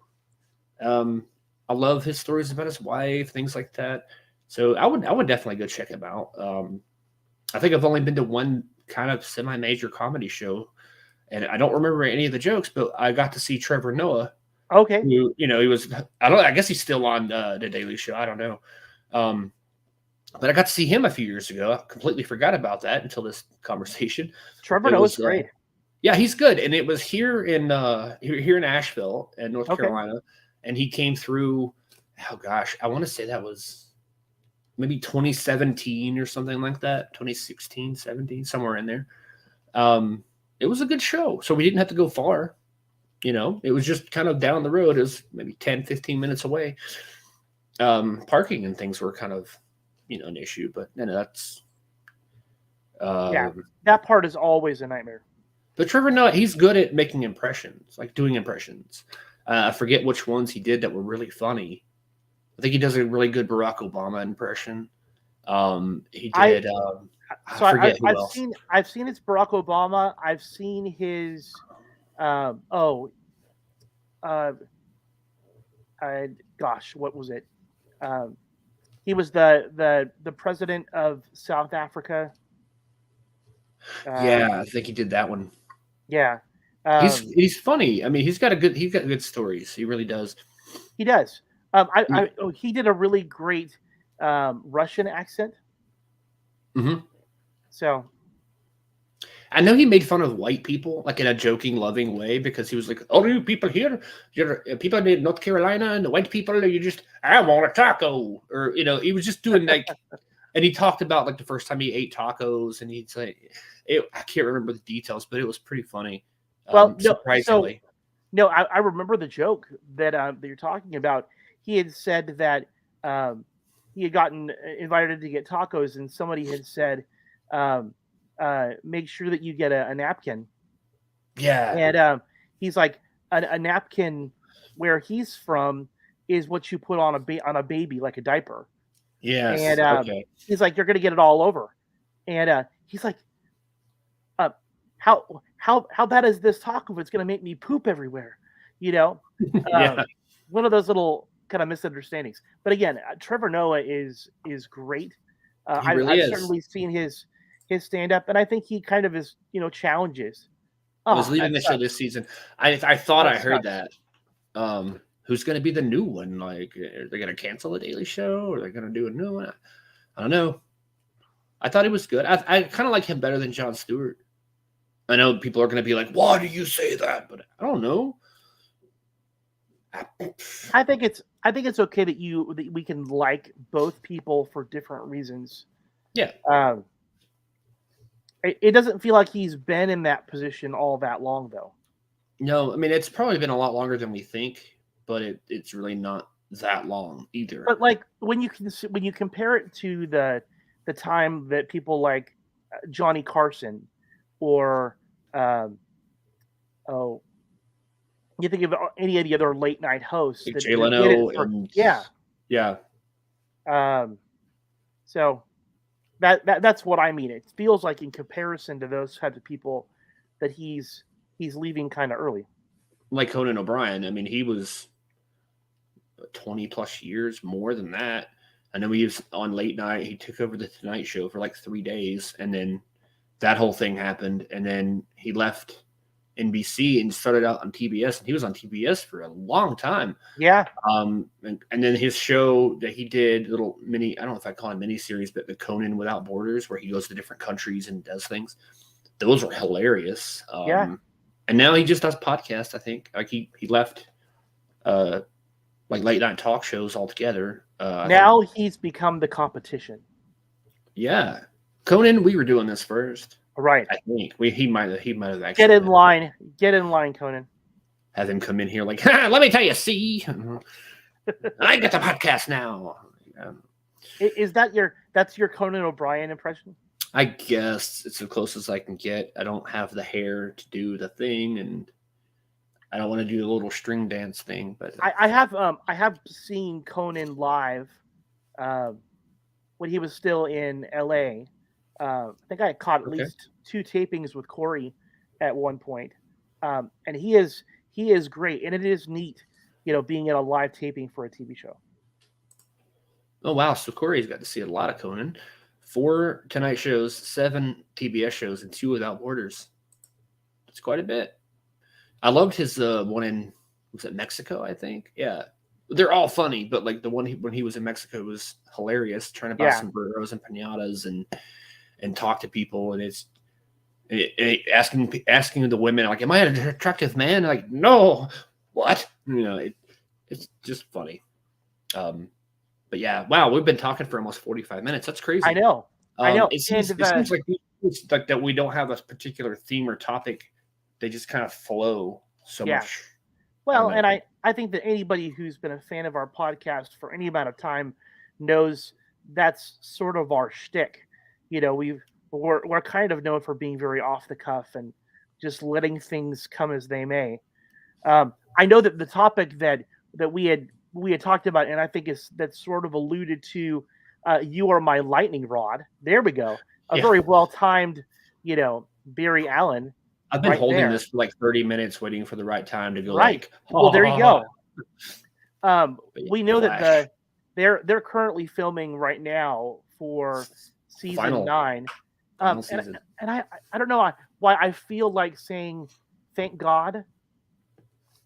I love his stories about his wife, things like that. So I would definitely go check him out. I think I've only been to one kind of semi-major comedy show, and I don't remember any of the jokes, but I got to see Trevor Noah. Okay. Who, he was, I guess he's still on the Daily Show. I don't know. But I got to see him a few years ago. I completely forgot about that until this conversation. Trevor It Noah's was great. yeah, he's good, and it was here in Asheville, in North Okay. Carolina, and he came through. Oh gosh, I want to say that was maybe 2017 or something like that, 2016, 17, somewhere in there. It was a good show, so we didn't have to go far. It was just kind of down the road. It was maybe 10, 15 minutes away. Parking and things were kind of, an issue, but that's. Yeah, Um, that part is always a nightmare. but Trevor Noah, he's good at making impressions, like doing impressions. I forget which ones he did that were really funny. I think he does a really good Barack Obama impression. He did. I forget who else. I've seen his Barack Obama. I've seen his. Gosh, what was it? He was the president of South Africa. Yeah, I think he did that one. Yeah, he's funny. I mean, he's got good stories. He really does. He does. He did a really great Russian accent. Mm-hmm. So I know he made fun of white people, like in a joking, loving way, because he was like, "All you people here, you're people in North Carolina, and the white people, I want a taco," or he was just doing like, and he talked about like the first time he ate tacos, and he'd say, I can't remember the details, but it was pretty funny. Well, surprisingly, I remember the joke that you're talking about. He had said that he had gotten invited to get tacos, and somebody had said, make sure that you get a napkin. Yeah. And he's like, a napkin where he's from is what you put on a baby, like a diaper. Yes. And okay. He's like, you're going to get it all over. And he's like, how bad is this taco if it's going to make me poop everywhere? Yeah. One of those little kind of misunderstandings. But again, Trevor Noah is great. He really is. I've certainly seen his stand up, and I think he kind of is, challenges. Was leaving the show this season. I thought I heard that. Who's going to be the new one? Like, are they going to cancel the Daily Show, or are they going to do a new one? I don't know. I thought he was good. I kind of like him better than Jon Stewart. I know people are going to be like, "Why do you say that?" But I don't know. I think it's okay that we can like both people for different reasons. Yeah. It doesn't feel like he's been in that position all that long, though. No, I mean, it's probably been a lot longer than we think, but it's really not that long either. But like when you compare it to the time that people like Johnny Carson or you think of any of the other late night hosts, like Jay Leno, yeah. So that's what I mean. It feels like in comparison to those types of people that he's leaving kind of early. Like Conan O'Brien. I mean, he was 20 plus years, more than that. I know he was on late night. He took over the Tonight Show for like 3 days, and then that whole thing happened, and then he left NBC and started out on TBS, and he was on TBS for a long time. Yeah. And then his show that he did, little mini, I don't know if I call it mini series, but the Conan Without Borders, where he goes to different countries and does things. Those were hilarious. Yeah. And now he just does podcasts, I think. Like he left like late night talk shows altogether. Now he's become the competition. Yeah. Conan, we were doing this first. Right. I think he might have actually get in line, Conan. Have him come in here like, let me tell you, see, I get the podcast now. Is that's your Conan O'Brien impression? I guess it's the closest I can get. I don't have the hair to do the thing, and I don't want to do the little string dance thing. But I have seen Conan live when he was still in LA. I think I caught at least 2 tapings with Corey at one point, and he is great, and it is neat, being at a live taping for a TV show. Oh wow! So Corey's got to see a lot of Conan. 4 Tonight shows, 7 TBS shows, and 2 Without Borders. That's quite a bit. I loved his one in, was it Mexico? I think. Yeah, they're all funny, but like the one when he was in Mexico was hilarious, trying to buy sombreros and pinatas and talk to people, and asking the women like, "Am I an attractive man?" Like, no, what? It's just funny. But yeah, wow, we've been talking for almost 45 minutes. That's crazy. I know. It seems like it's like that we don't have a particular theme or topic. They just kind of flow so much. Well, and I think that anybody who's been a fan of our podcast for any amount of time knows that's sort of our shtick. We're kind of known for being very off the cuff and just letting things come as they may. I know that the topic that we had talked about, and I think that's sort of alluded to, You Are My Lightning Rod. There we go. A very well timed, Barry Allen. I've been holding this for like 30 minutes, waiting for the right time to go. Right. Like, well, there you go. We know Flash. that they're currently filming right now for season 9. And I don't know why I feel like saying thank God.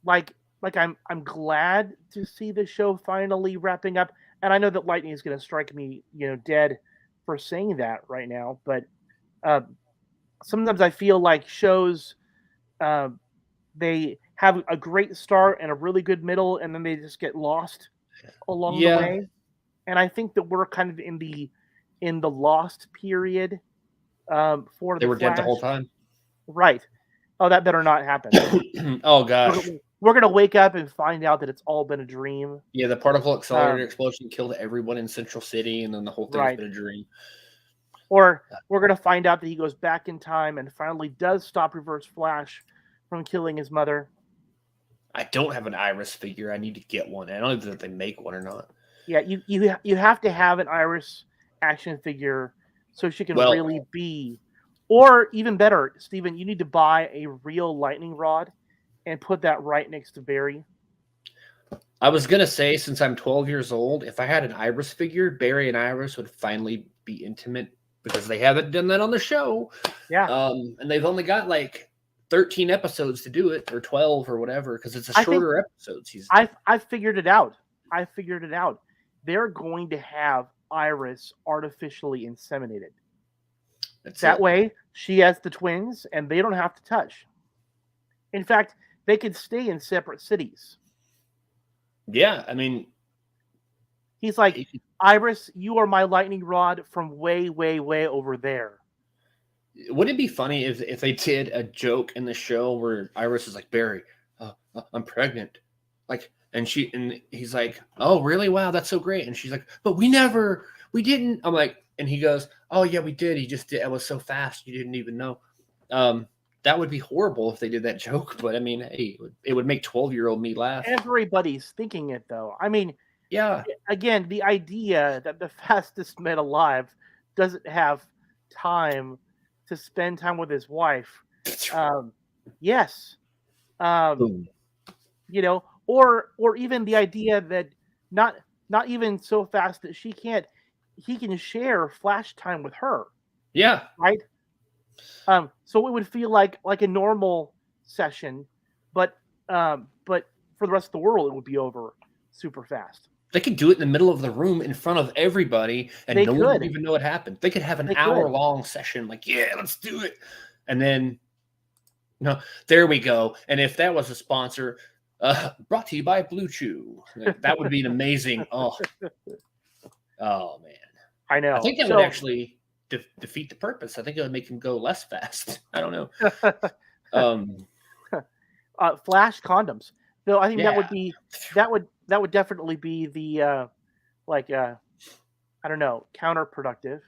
Like I'm glad to see the show finally wrapping up. And I know that lightning is going to strike me, dead for saying that right now. But sometimes I feel like shows, they have a great start and a really good middle, and then they just get lost along the way. And I think that we're kind of in the lost period. For they were dead the whole time, right? Oh, that better not happen. Oh gosh, we're gonna wake up and find out that it's all been a dream. Yeah, the particle accelerator explosion killed everyone in Central City, and then the whole thing's been a dream. Or we're gonna find out that he goes back in time and finally does stop Reverse Flash from killing his mother. I don't have an Iris figure. I need to get one. I don't know if they make one or not. Yeah, you have to have an Iris action figure so she can really be. Or even better, Steven, you need to buy a real lightning rod and put that right next to Barry. I was going to say, since I'm 12 years old, if I had an Iris figure, Barry and Iris would finally be intimate, because they haven't done that on the show. Yeah. And they've only got like 13 episodes to do it, or 12 or whatever, because it's a shorter episode season. I figured it out. They're going to have Iris artificially inseminated. That way, she has the twins, and they don't have to touch. In fact, they could stay in separate cities. Yeah, I mean, he's like, Iris, you are my lightning rod from way, way, way over there. Wouldn't it be funny if they did a joke in the show where Iris is like, Barry, I'm pregnant, like, and he's like, oh really? Wow, that's so great. And she's like, but we didn't. I'm like, and he goes, oh yeah, we did. He just did. It was so fast, you didn't even know. That would be horrible if they did that joke. But I mean, hey, it would make 12-year-old me laugh. Everybody's thinking it though. I mean, yeah. Again, the idea that the fastest man alive doesn't have time to spend time with his wife. Yes. Or even the idea that not even so fast that he can share flash time with her. Yeah. Right. So it would feel like a normal session, but for the rest of the world, it would be over super fast. They could do it in the middle of the room in front of everybody, and no one would even know what happened. They could have an hour-long session, like, yeah, let's do it. And then, there we go. And if that was a sponsor, brought to you by Blue Chew, that would be an amazing. Oh man, I know. I think that would actually defeat the purpose. I think it would make him go less fast. I don't know. Flash condoms. So I think that would definitely be the I don't know, counterproductive.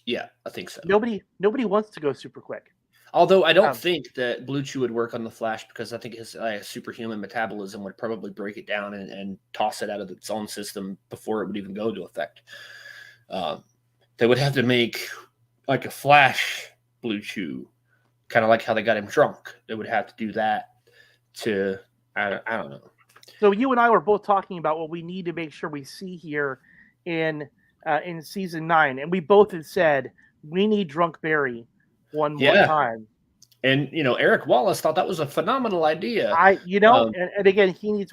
Yeah, I think so. Nobody wants to go super quick. Although I don't think that Blue Chew would work on the Flash, because I think his superhuman metabolism would probably break it down and toss it out of its own system before it would even go into effect. They would have to make like a Flash Blue Chew, kind of like how they got him drunk. They would have to do that to, I don't know. So you and I were both talking about what we need to make sure we see here in season 9, and we both had said we need Drunk Barry one more time. And Eric Wallace thought that was a phenomenal idea. And again, he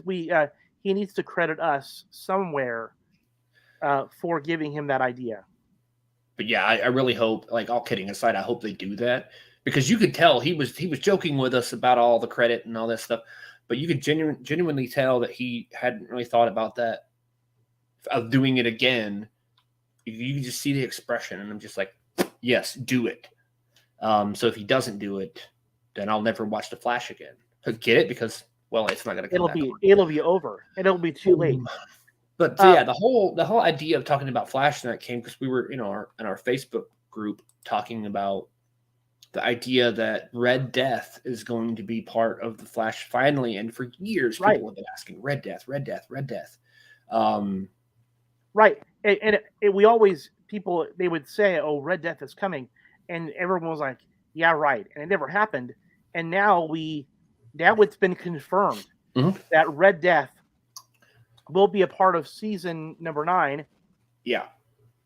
he needs to credit us somewhere for giving him that idea. But yeah, I really hope, like, all kidding aside, I hope they do that, because you could tell he was joking with us about all the credit and all that stuff, but you could genuinely tell that he hadn't really thought about that, of doing it again. You can just see the expression, and I'm just like, yes, do it. So if he doesn't do it, then I'll never watch The Flash again. Get it? Because, well, it's not going to come back on. It'll be over, and it'll be too late. But yeah, the whole idea of talking about Flash tonight came because we were in our Facebook group talking about the idea that Red Death is going to be part of the Flash finally, and for years people have been asking Red Death, Red Death, Red Death. Right, and we always, people, they would say, "Oh, Red Death is coming," and everyone was like, "Yeah, right," and it never happened. And now it's been confirmed that Red Death will be a part of season number 9. Yeah.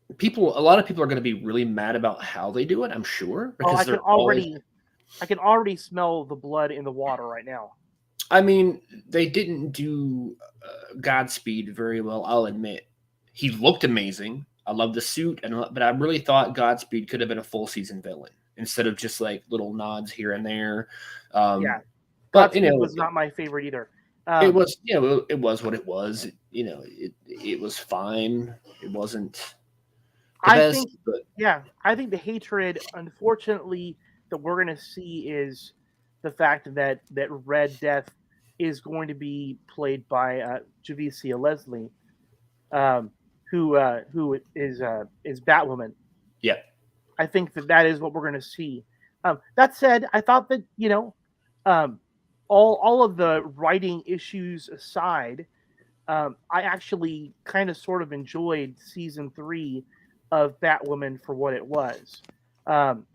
A lot of people are going to be really mad about how they do it, I'm sure. Because I can already smell the blood in the water right now. I mean, they didn't do Godspeed very well, I'll admit. He looked amazing. I love the suit, but I really thought Godspeed could have been a full season villain instead of just like little nods here and there. But Godspeed was not my favorite either. It was, it was what it was. It was fine. It wasn't the best. I think the hatred, unfortunately, that we're going to see is the fact that Red Death is going to be played by Javicia Leslie, who is Batwoman. Yeah, I think that is what we're going to see. That said, I thought that all of the writing issues aside, I actually kind of sort of enjoyed season 3 of Batwoman for what it was.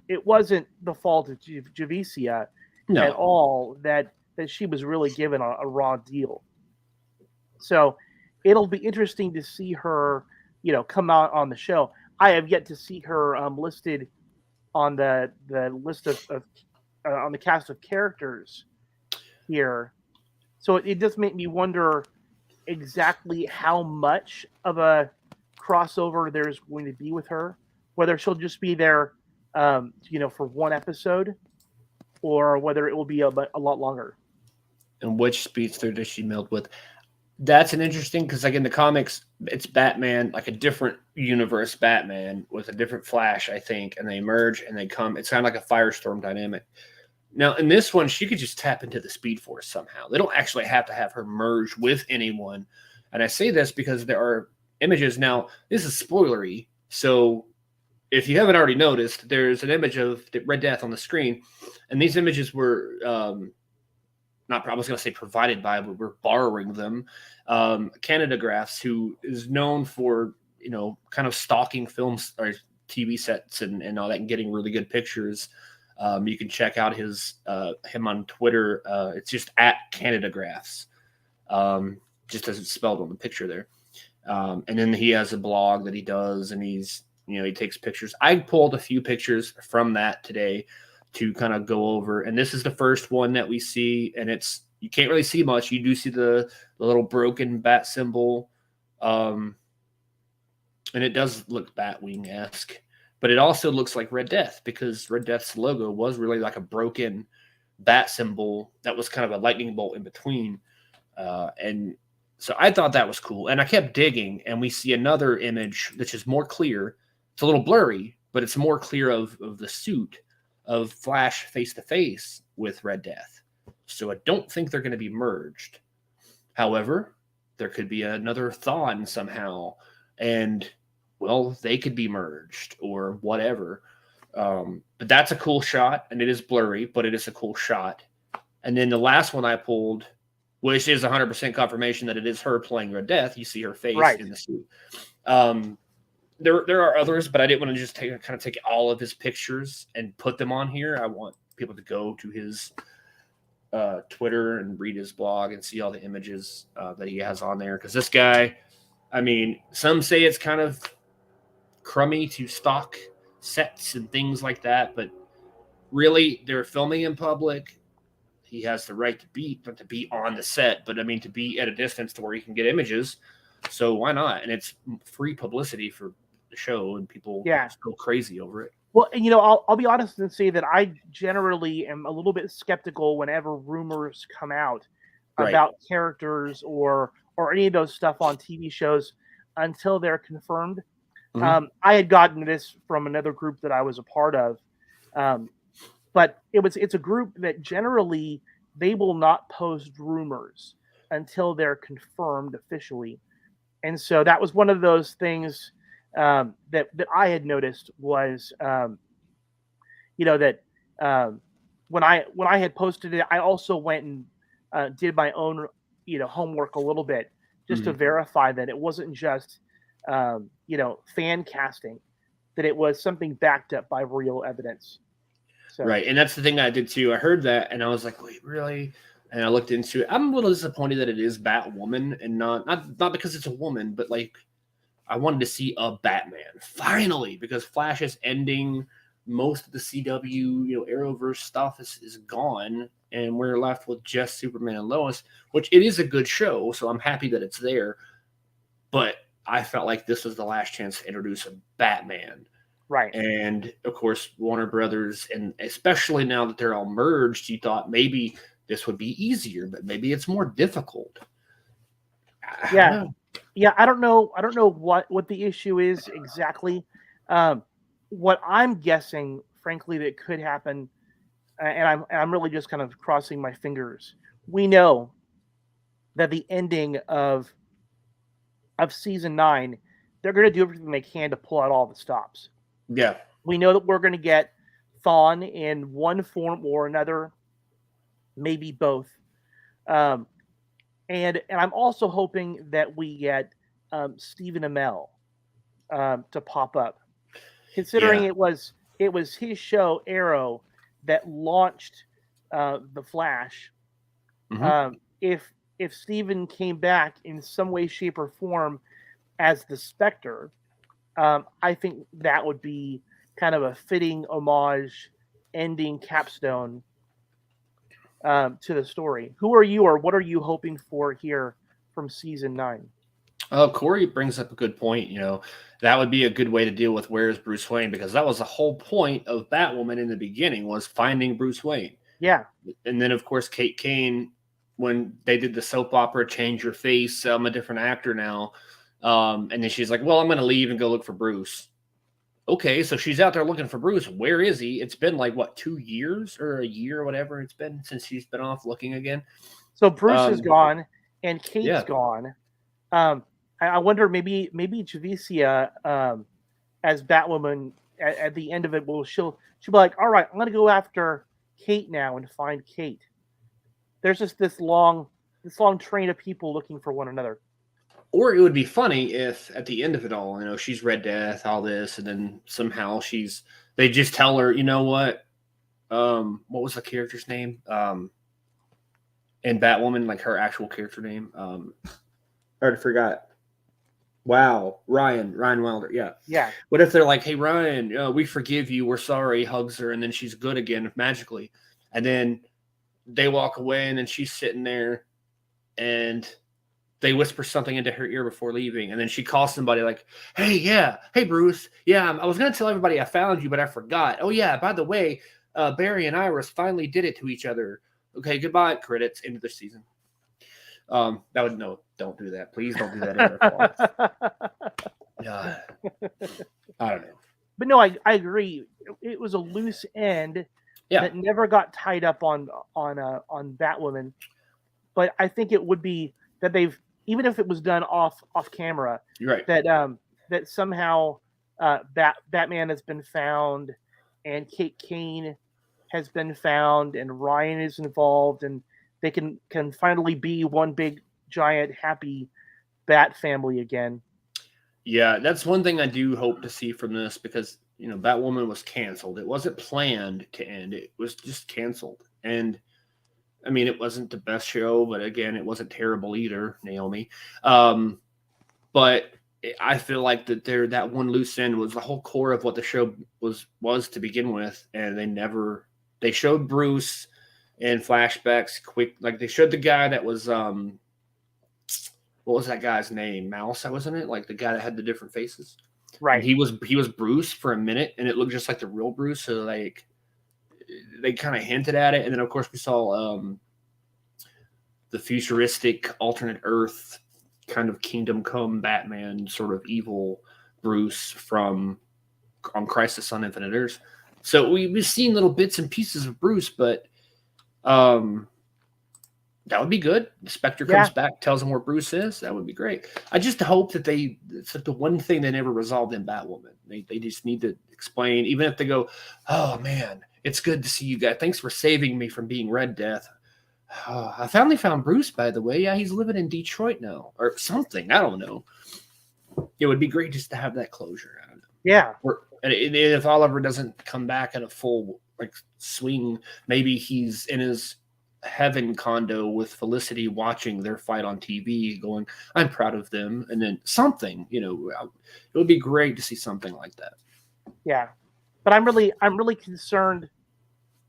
It wasn't the fault of Javicia at all that she was really given a raw deal. So it'll be interesting to see her, come out on the show. I have yet to see her listed on the list of on the cast of characters here. So it does make me wonder exactly how much of a crossover there's going to be with her, whether she'll just be there, for one episode, or whether it will be a lot longer. And which speedster does she meld with? That's an interesting, because like in the comics, it's Batman, like a different universe Batman with a different Flash, I think, and they merge and they come. It's kind of like a Firestorm dynamic. Now, in this one, she could just tap into the Speed Force somehow. They don't actually have to have her merge with anyone. And I say this because there are images. Now, this is spoilery, so if you haven't already noticed, there's an image of Red Death on the screen, and these images were I was going to say provided by, but we're borrowing them. Canada Graphs, who is known for, kind of stalking films or TV sets and all that and getting really good pictures. You can check out him on Twitter. It's just at Canada Graphs, just as it's spelled on the picture there. And then he has a blog that he does, and he takes pictures. I pulled a few pictures from that today to kind of go over. And this is the first one that we see, and you can't really see much. You do see the little broken bat symbol. And it does look Batwing-esque. But it also looks like Red Death, because Red Death's logo was really like a broken bat symbol that was kind of a lightning bolt in between. And so I thought that was cool. And I kept digging, and we see another image which is more clear. It's a little blurry, but it's more clear of the suit of Flash face-to-face with Red Death. So I don't think they're going to be merged. However, there could be another Thawne somehow, and well, they could be merged or whatever. But that's a cool shot, and it is blurry, but it is a cool shot. And then the last one I pulled, which is 100% confirmation that it is her playing Red Death. You see her face in the suit. There are others, but I didn't want to just take all of his pictures and put them on here. I want people to go to his Twitter and read his blog and see all the images that he has on there. Because this guy, I mean, some say it's kind of crummy to stock sets and things like that, but really, they're filming in public. he has the right to be, not to be on the set, but I mean to be at a distance to where he can get images. So why not? And it's free publicity for the show, and people go crazy over it. Well, and I'll be honest and say that I generally am a little bit skeptical whenever rumors come out about characters or any of those stuff on TV shows until they're confirmed. I had gotten this from another group that I was a part of, but it's a group that generally they will not post rumors until they're confirmed officially, and so that was one of those things that I had noticed was that when I had posted it, I also went and did my own homework a little bit just to verify that it wasn't just fan casting, that it was something backed up by real evidence. So. Right, and that's the thing I did too. I heard that, and I was like, "Wait, really?" And I looked into it. I'm a little disappointed that it is Batwoman, and not because it's a woman, but like I wanted to see a Batman finally, because Flash is ending. Most of the CW, Arrowverse stuff is gone, and we're left with just Superman and Lois, which it is a good show, so I'm happy that it's there. But I felt like this was the last chance to introduce a Batman. Right. And, of course, Warner Brothers, and especially now that they're all merged, you thought maybe this would be easier, but maybe it's more difficult. Yeah, I don't know what the issue is exactly. What I'm guessing, frankly, that could happen, and I'm really just kind of crossing my fingers. We know that the ending of season 9, they're going to do everything they can to pull out all the stops. Yeah. We know that we're going to get Thawne in one form or another, maybe both. And I'm also hoping that we get Stephen Amell to pop up, considering it was his show Arrow that launched the Flash. If Stephen came back in some way, shape, or form as the Spectre, I think that would be kind of a fitting homage, ending capstone to the story. Who are you, or what are you hoping for here from season 9? Corey brings up a good point. That would be a good way to deal with where's Bruce Wayne, because that was the whole point of Batwoman in the beginning, was finding Bruce Wayne. Yeah. And then, of course, Kate Kane, when they did the soap opera Change Your Face, I'm a different actor now. And then she's like, well, I'm going to leave and go look for Bruce. Okay, so she's out there looking for Bruce. Where is he? It's been like, 2 years or a year or whatever it's been since she's been off looking again. So Bruce is gone and Kate's gone. I wonder maybe Javicia as Batwoman at the end of it, she'll be like, all right, I'm going to go after Kate now and find Kate. There's just this long train of people looking for one another. Or it would be funny if at the end of it all, she's Red Death, all this, and then somehow they just tell her, you know what? What was the character's name? In Batwoman, like her actual character name. I already forgot. Wow. Ryan Wilder. Yeah. Yeah. What if they're like, hey, Ryan, we forgive you. We're sorry. Hugs her. And then she's good again magically. And then they walk away and then she's sitting there and they whisper something into her ear before leaving. And then she calls somebody like, hey, Bruce. Yeah, I was going to tell everybody I found you, but I forgot. Oh, yeah, by the way, Barry and Iris finally did it to each other. Okay, goodbye, credits, end of the season. Don't do that. Please don't do that ever. I don't know. But no, I agree. It was a loose end that never got tied up on Batwoman. But I think it would be that even if it was done off camera, you're right. That somehow Batman has been found and Kate Kane has been found and Ryan is involved and they can finally be one big giant happy Bat family again. Yeah, that's one thing I do hope to see from this, because Batwoman was canceled. It wasn't planned to end. It was just canceled. And I mean, it wasn't the best show, but again, it wasn't terrible either, Naomi. But I feel like that one loose end was the whole core of what the show was to begin with, and they showed Bruce and flashbacks. Quick, like they showed the guy that was what was that guy's name? Mouse, wasn't it? Like the guy that had the different faces. Right. And he was Bruce for a minute, and it looked just like the real Bruce. So like they kind of hinted at it, and then of course we saw the futuristic alternate Earth kind of Kingdom Come Batman sort of evil Bruce from on Crisis on Infinite Earths. So we've seen little bits and pieces of Bruce, but that would be good. Spectre comes back, tells him where Bruce is. That would be great. I just hope that it's like the one thing they never resolved in Batwoman. They just need to explain, even if they go, oh man, it's good to see you guys. Thanks for saving me from being Red Death. Oh, I finally found Bruce, by the way. Yeah, he's living in Detroit now, or something. I don't know. It would be great just to have that closure. I don't know. Yeah. And if Oliver doesn't come back at a full like swing, maybe he's in his heaven condo with Felicity watching their fight on TV, going, "I'm proud of them," and then something. It would be great to see something like that. Yeah, but I'm really concerned.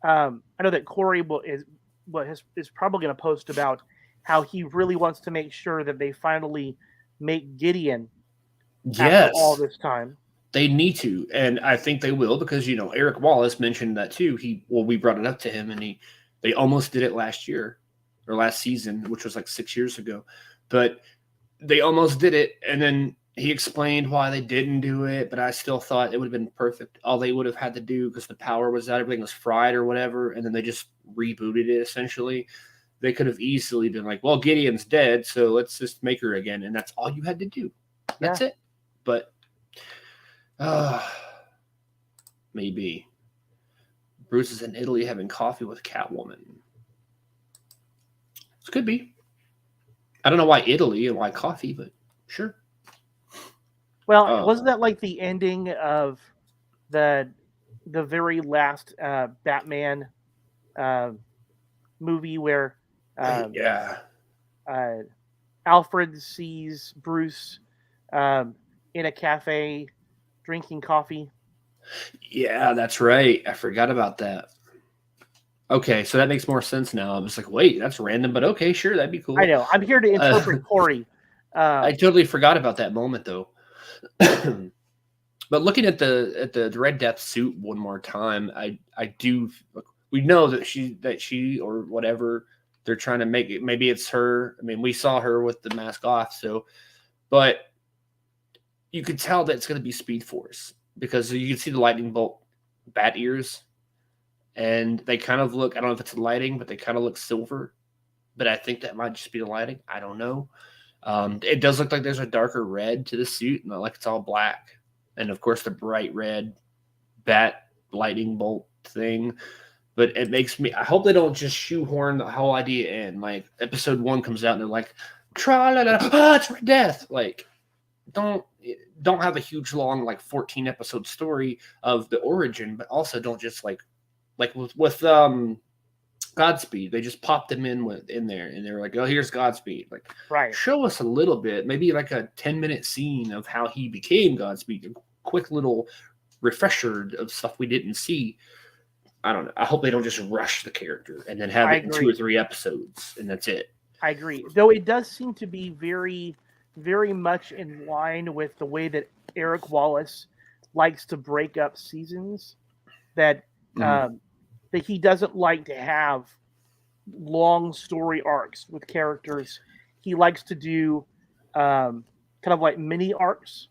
I know that Corey is probably going to post about how he really wants to make sure that they finally make Gideon. After all this time, they need to, and I think they will, because Eric Wallace mentioned that too. We brought it up to him, and they almost did it last year or last season, which was like 6 years ago, but they almost did it, and then he explained why they didn't do it. But I still thought it would have been perfect. All they would have had to do, because the power was out, everything was fried or whatever, and then they just rebooted it essentially. They could have easily been like, well, Gideon's dead, so let's just make her again, and that's all you had to do. That's it. But maybe Bruce is in Italy having coffee with Catwoman. This could be. I don't know why Italy and why coffee, but sure. Well, wasn't that like the ending of the very last Batman movie where Alfred sees Bruce in a cafe drinking coffee? Yeah, that's right. I forgot about that. Okay, so that makes more sense now. I was like, wait, that's random, but okay, sure, that'd be cool. I know. I'm here to interpret Corey. I totally forgot about that moment, though. But looking at the Red Death suit one more time, I do. We know that she or whatever they're trying to make it. Maybe it's her. I mean, we saw her with the mask off, so. But you could tell that it's going to be Speed Force, because you can see the lightning bolt bat ears, and they kind of look. I don't know if it's the lighting, but they kind of look silver. But I think that might just be the lighting. I don't know. It does look like there's a darker red to the suit, not like it's all black. And of course, the bright red bat lightning bolt thing. But it makes me. I hope they don't just shoehorn the whole idea in. Like episode 1 comes out and they're like, "Tra-la-la, it's Red Death." Like, don't have a huge long 14 episode story of the origin, but also don't just like with Godspeed, they just popped them in there, and they were like, "Oh, here's Godspeed." Like, right. Show us a little bit, maybe like a 10-minute scene of how he became Godspeed. A quick little refresher of stuff we didn't see. I don't know. I hope they don't just rush the character and then have it in 2 or 3 episodes, and that's it. I agree. Though it does seem to be very, very much in line with the way that Eric Wallace likes to break up seasons. That that he doesn't like to have long story arcs with characters. He likes to do kind of like mini arcs.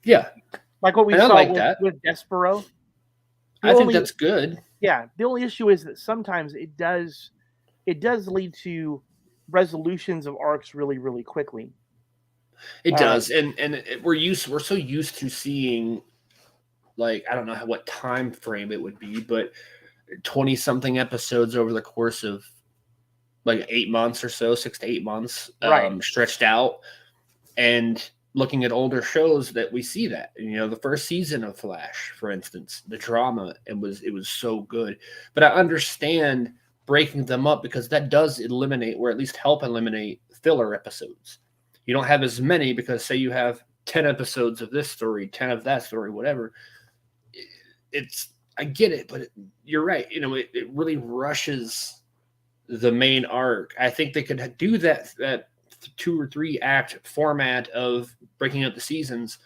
Yeah. Like what we saw with Despero. I think that's good. Yeah. The only issue is that sometimes it does lead to resolutions of arcs really, really quickly. It does. And we're so used to seeing, I don't know what time frame it would be, but 20-something episodes over the course of 8 months or so, 6 to 8 months, stretched out. And looking at older shows, that we see that, the first season of Flash, for instance, the drama, it was so good. But I understand breaking them up, because that does eliminate, or at least help eliminate, filler episodes. You don't have as many, because say you have 10 episodes of this story, 10 of that story, whatever. I get it, but you're right. It really rushes the main arc. I think they could do that 2 or 3 act format of breaking up the seasons,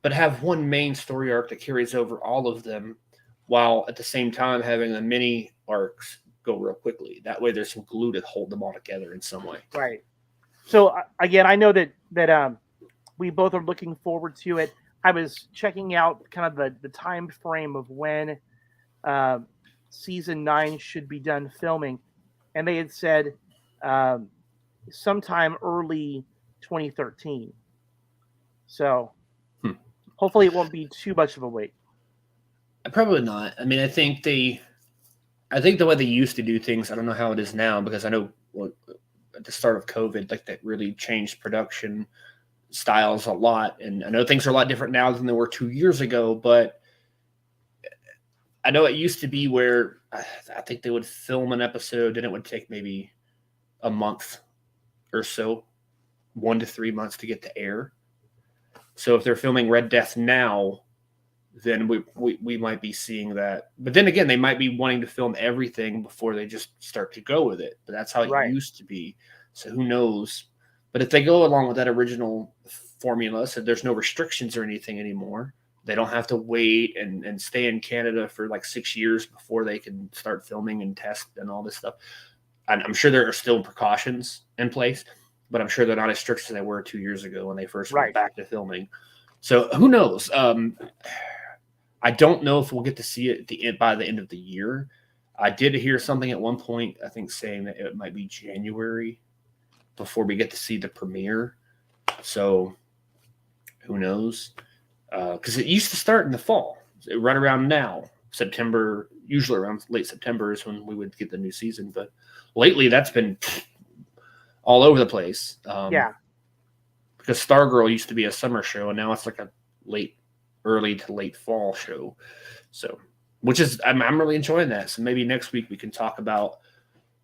but have one main story arc that carries over all of them, while at the same time having the mini arcs go real quickly. That way, there's some glue to hold them all together in some way. Right. So again, I know that we both are looking forward to it. I was checking out kind of the time frame of when season 9 should be done filming, and they had said sometime early 2013. So hopefully it won't be too much of a wait. Probably not. I mean, I think the way they used to do things, I don't know how it is now, because I know at the start of COVID, like that really changed production styles a lot. And I know things are a lot different now than they were 2 years ago, but I know it used to be where I think they would film an episode and it would take maybe a month or so, 1 to 3 months to get to air. So if they're filming Red Death now, then we might be seeing that. But then again, they might be wanting to film everything before they just start to go with it. But that's how it used to be. So who knows? But if they go along with that original formula, so there's no restrictions or anything anymore, they don't have to wait and stay in Canada for like 6 years before they can start filming and test and all this stuff. I'm sure there are still precautions in place, but I'm sure they're not as strict as they were 2 years ago when they first went back to filming. So who knows? I don't know if we'll get to see it by the end of the year. I did hear something at one point, I think, saying that it might be January before we get to see the premiere. So who knows? Because it used to start in the fall, right around now, September, usually around late September is when we would get the new season. But lately, that's been all over the place. Because Stargirl used to be a summer show, and now it's like a early to late fall show. So, which is, I'm really enjoying that. So maybe next week we can talk about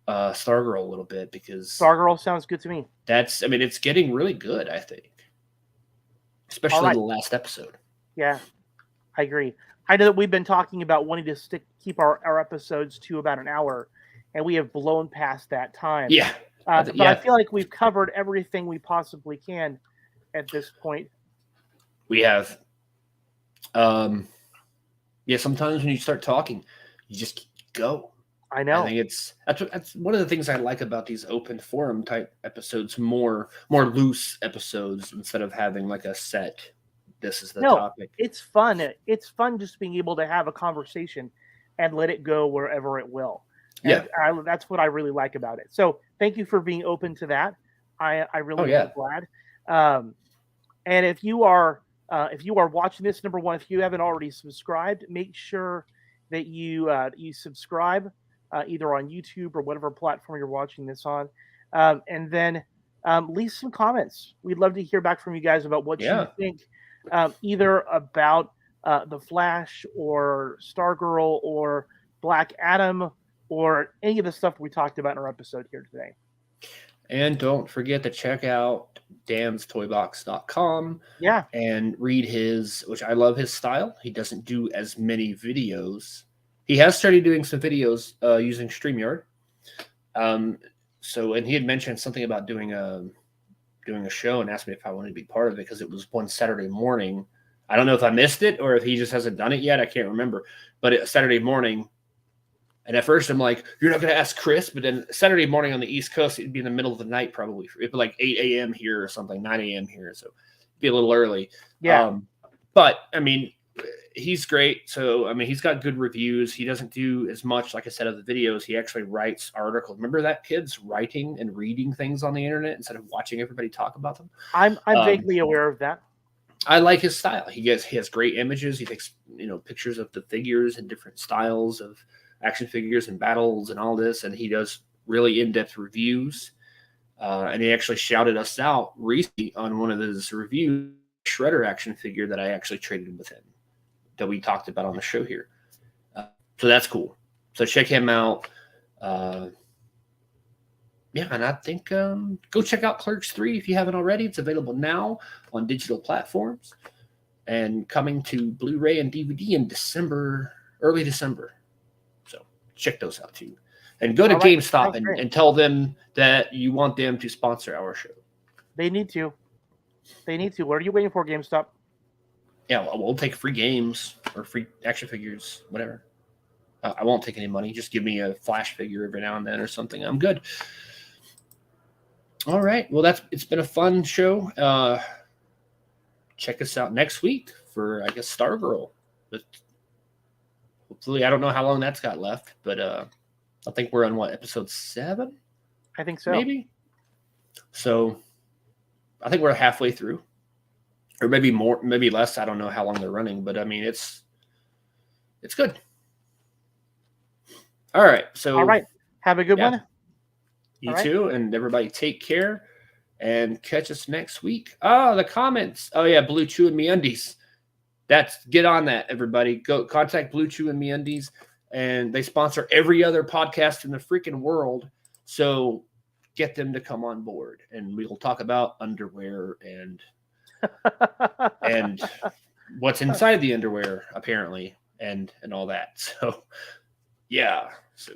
Stargirl a little bit, because Stargirl sounds good to me. It's getting really good, I think. Especially the last episode. Yeah, I agree. I know that we've been talking about wanting to keep our episodes to about an hour, and we have blown past that time. Yeah. But I feel like we've covered everything we possibly can at this point. We have. Sometimes when you start talking, you just go. I know. I think that's one of the things I like about these open forum type episodes, more loose episodes, instead of having like a set. This is the topic. It's fun. It's fun just being able to have a conversation and let it go wherever it will. And that's what I really like about it. So thank you for being open to that. I really am glad. And if you are watching this, number one, if you haven't already subscribed, make sure that you subscribe either on YouTube or whatever platform you're watching this on, and then leave some comments. We'd love to hear back from you guys about what you think, either about the Flash or Stargirl or Black Adam or any of the stuff we talked about in our episode here today. And don't forget to check out danstoybox.com. Yeah. And read which I love his style. He doesn't do as many videos. He has started doing some videos using StreamYard. And he had mentioned something about doing a show and asked me if I wanted to be part of it, because it was one Saturday morning. I don't know if I missed it or if he just hasn't done it yet. I can't remember. But it's Saturday morning. And at first I'm like, you're not going to ask Chris? But then Saturday morning on the East Coast, it'd be in the middle of the night probably. It'd be like 8 a.m. here or something, 9 a.m. here. So it'd be a little early. Yeah. But, he's great. So, he's got good reviews. He doesn't do as much, like I said, of the videos. He actually writes articles. Remember that, kids? Writing and reading things on the internet instead of watching everybody talk about them? I'm vaguely aware of that. I like his style. He has great images. He takes, pictures of the figures and different styles of action figures and battles and all this, and he does really in-depth reviews. And he actually shouted us out recently on one of his reviews, Shredder action figure that I actually traded with him, that we talked about on the show here. So that's cool. So check him out. And I think go check out Clerks 3 if you haven't already. It's available now on digital platforms and coming to Blu-ray and DVD in early December. So check those out too. And go to All right. GameStop Sounds great. and tell them that you want them to sponsor our show. They need to. They need to. What are you waiting for, GameStop? Yeah, we'll take free games or free action figures, whatever. I won't take any money. Just give me a Flash figure every now and then or something. I'm good. All right. Well, it's been a fun show. Check us out next week for, I guess, Stargirl. But hopefully, I don't know how long that's got left, but I think we're on episode 7? I think so. Maybe. So I think we're halfway through. Or maybe more, maybe less. I don't know how long they're running, but I mean, it's good. All right. So all right. Have a good one. You too, and everybody take care and catch us next week. Oh, the comments. Oh yeah, Blue Chew and MeUndies. Get on that, everybody. Go contact Blue Chew and MeUndies, and they sponsor every other podcast in the freaking world. So get them to come on board, and we'll talk about underwear and what's inside the underwear, apparently, and all that. So yeah. So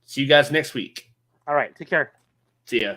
see you guys next week. All right. Take care. See ya.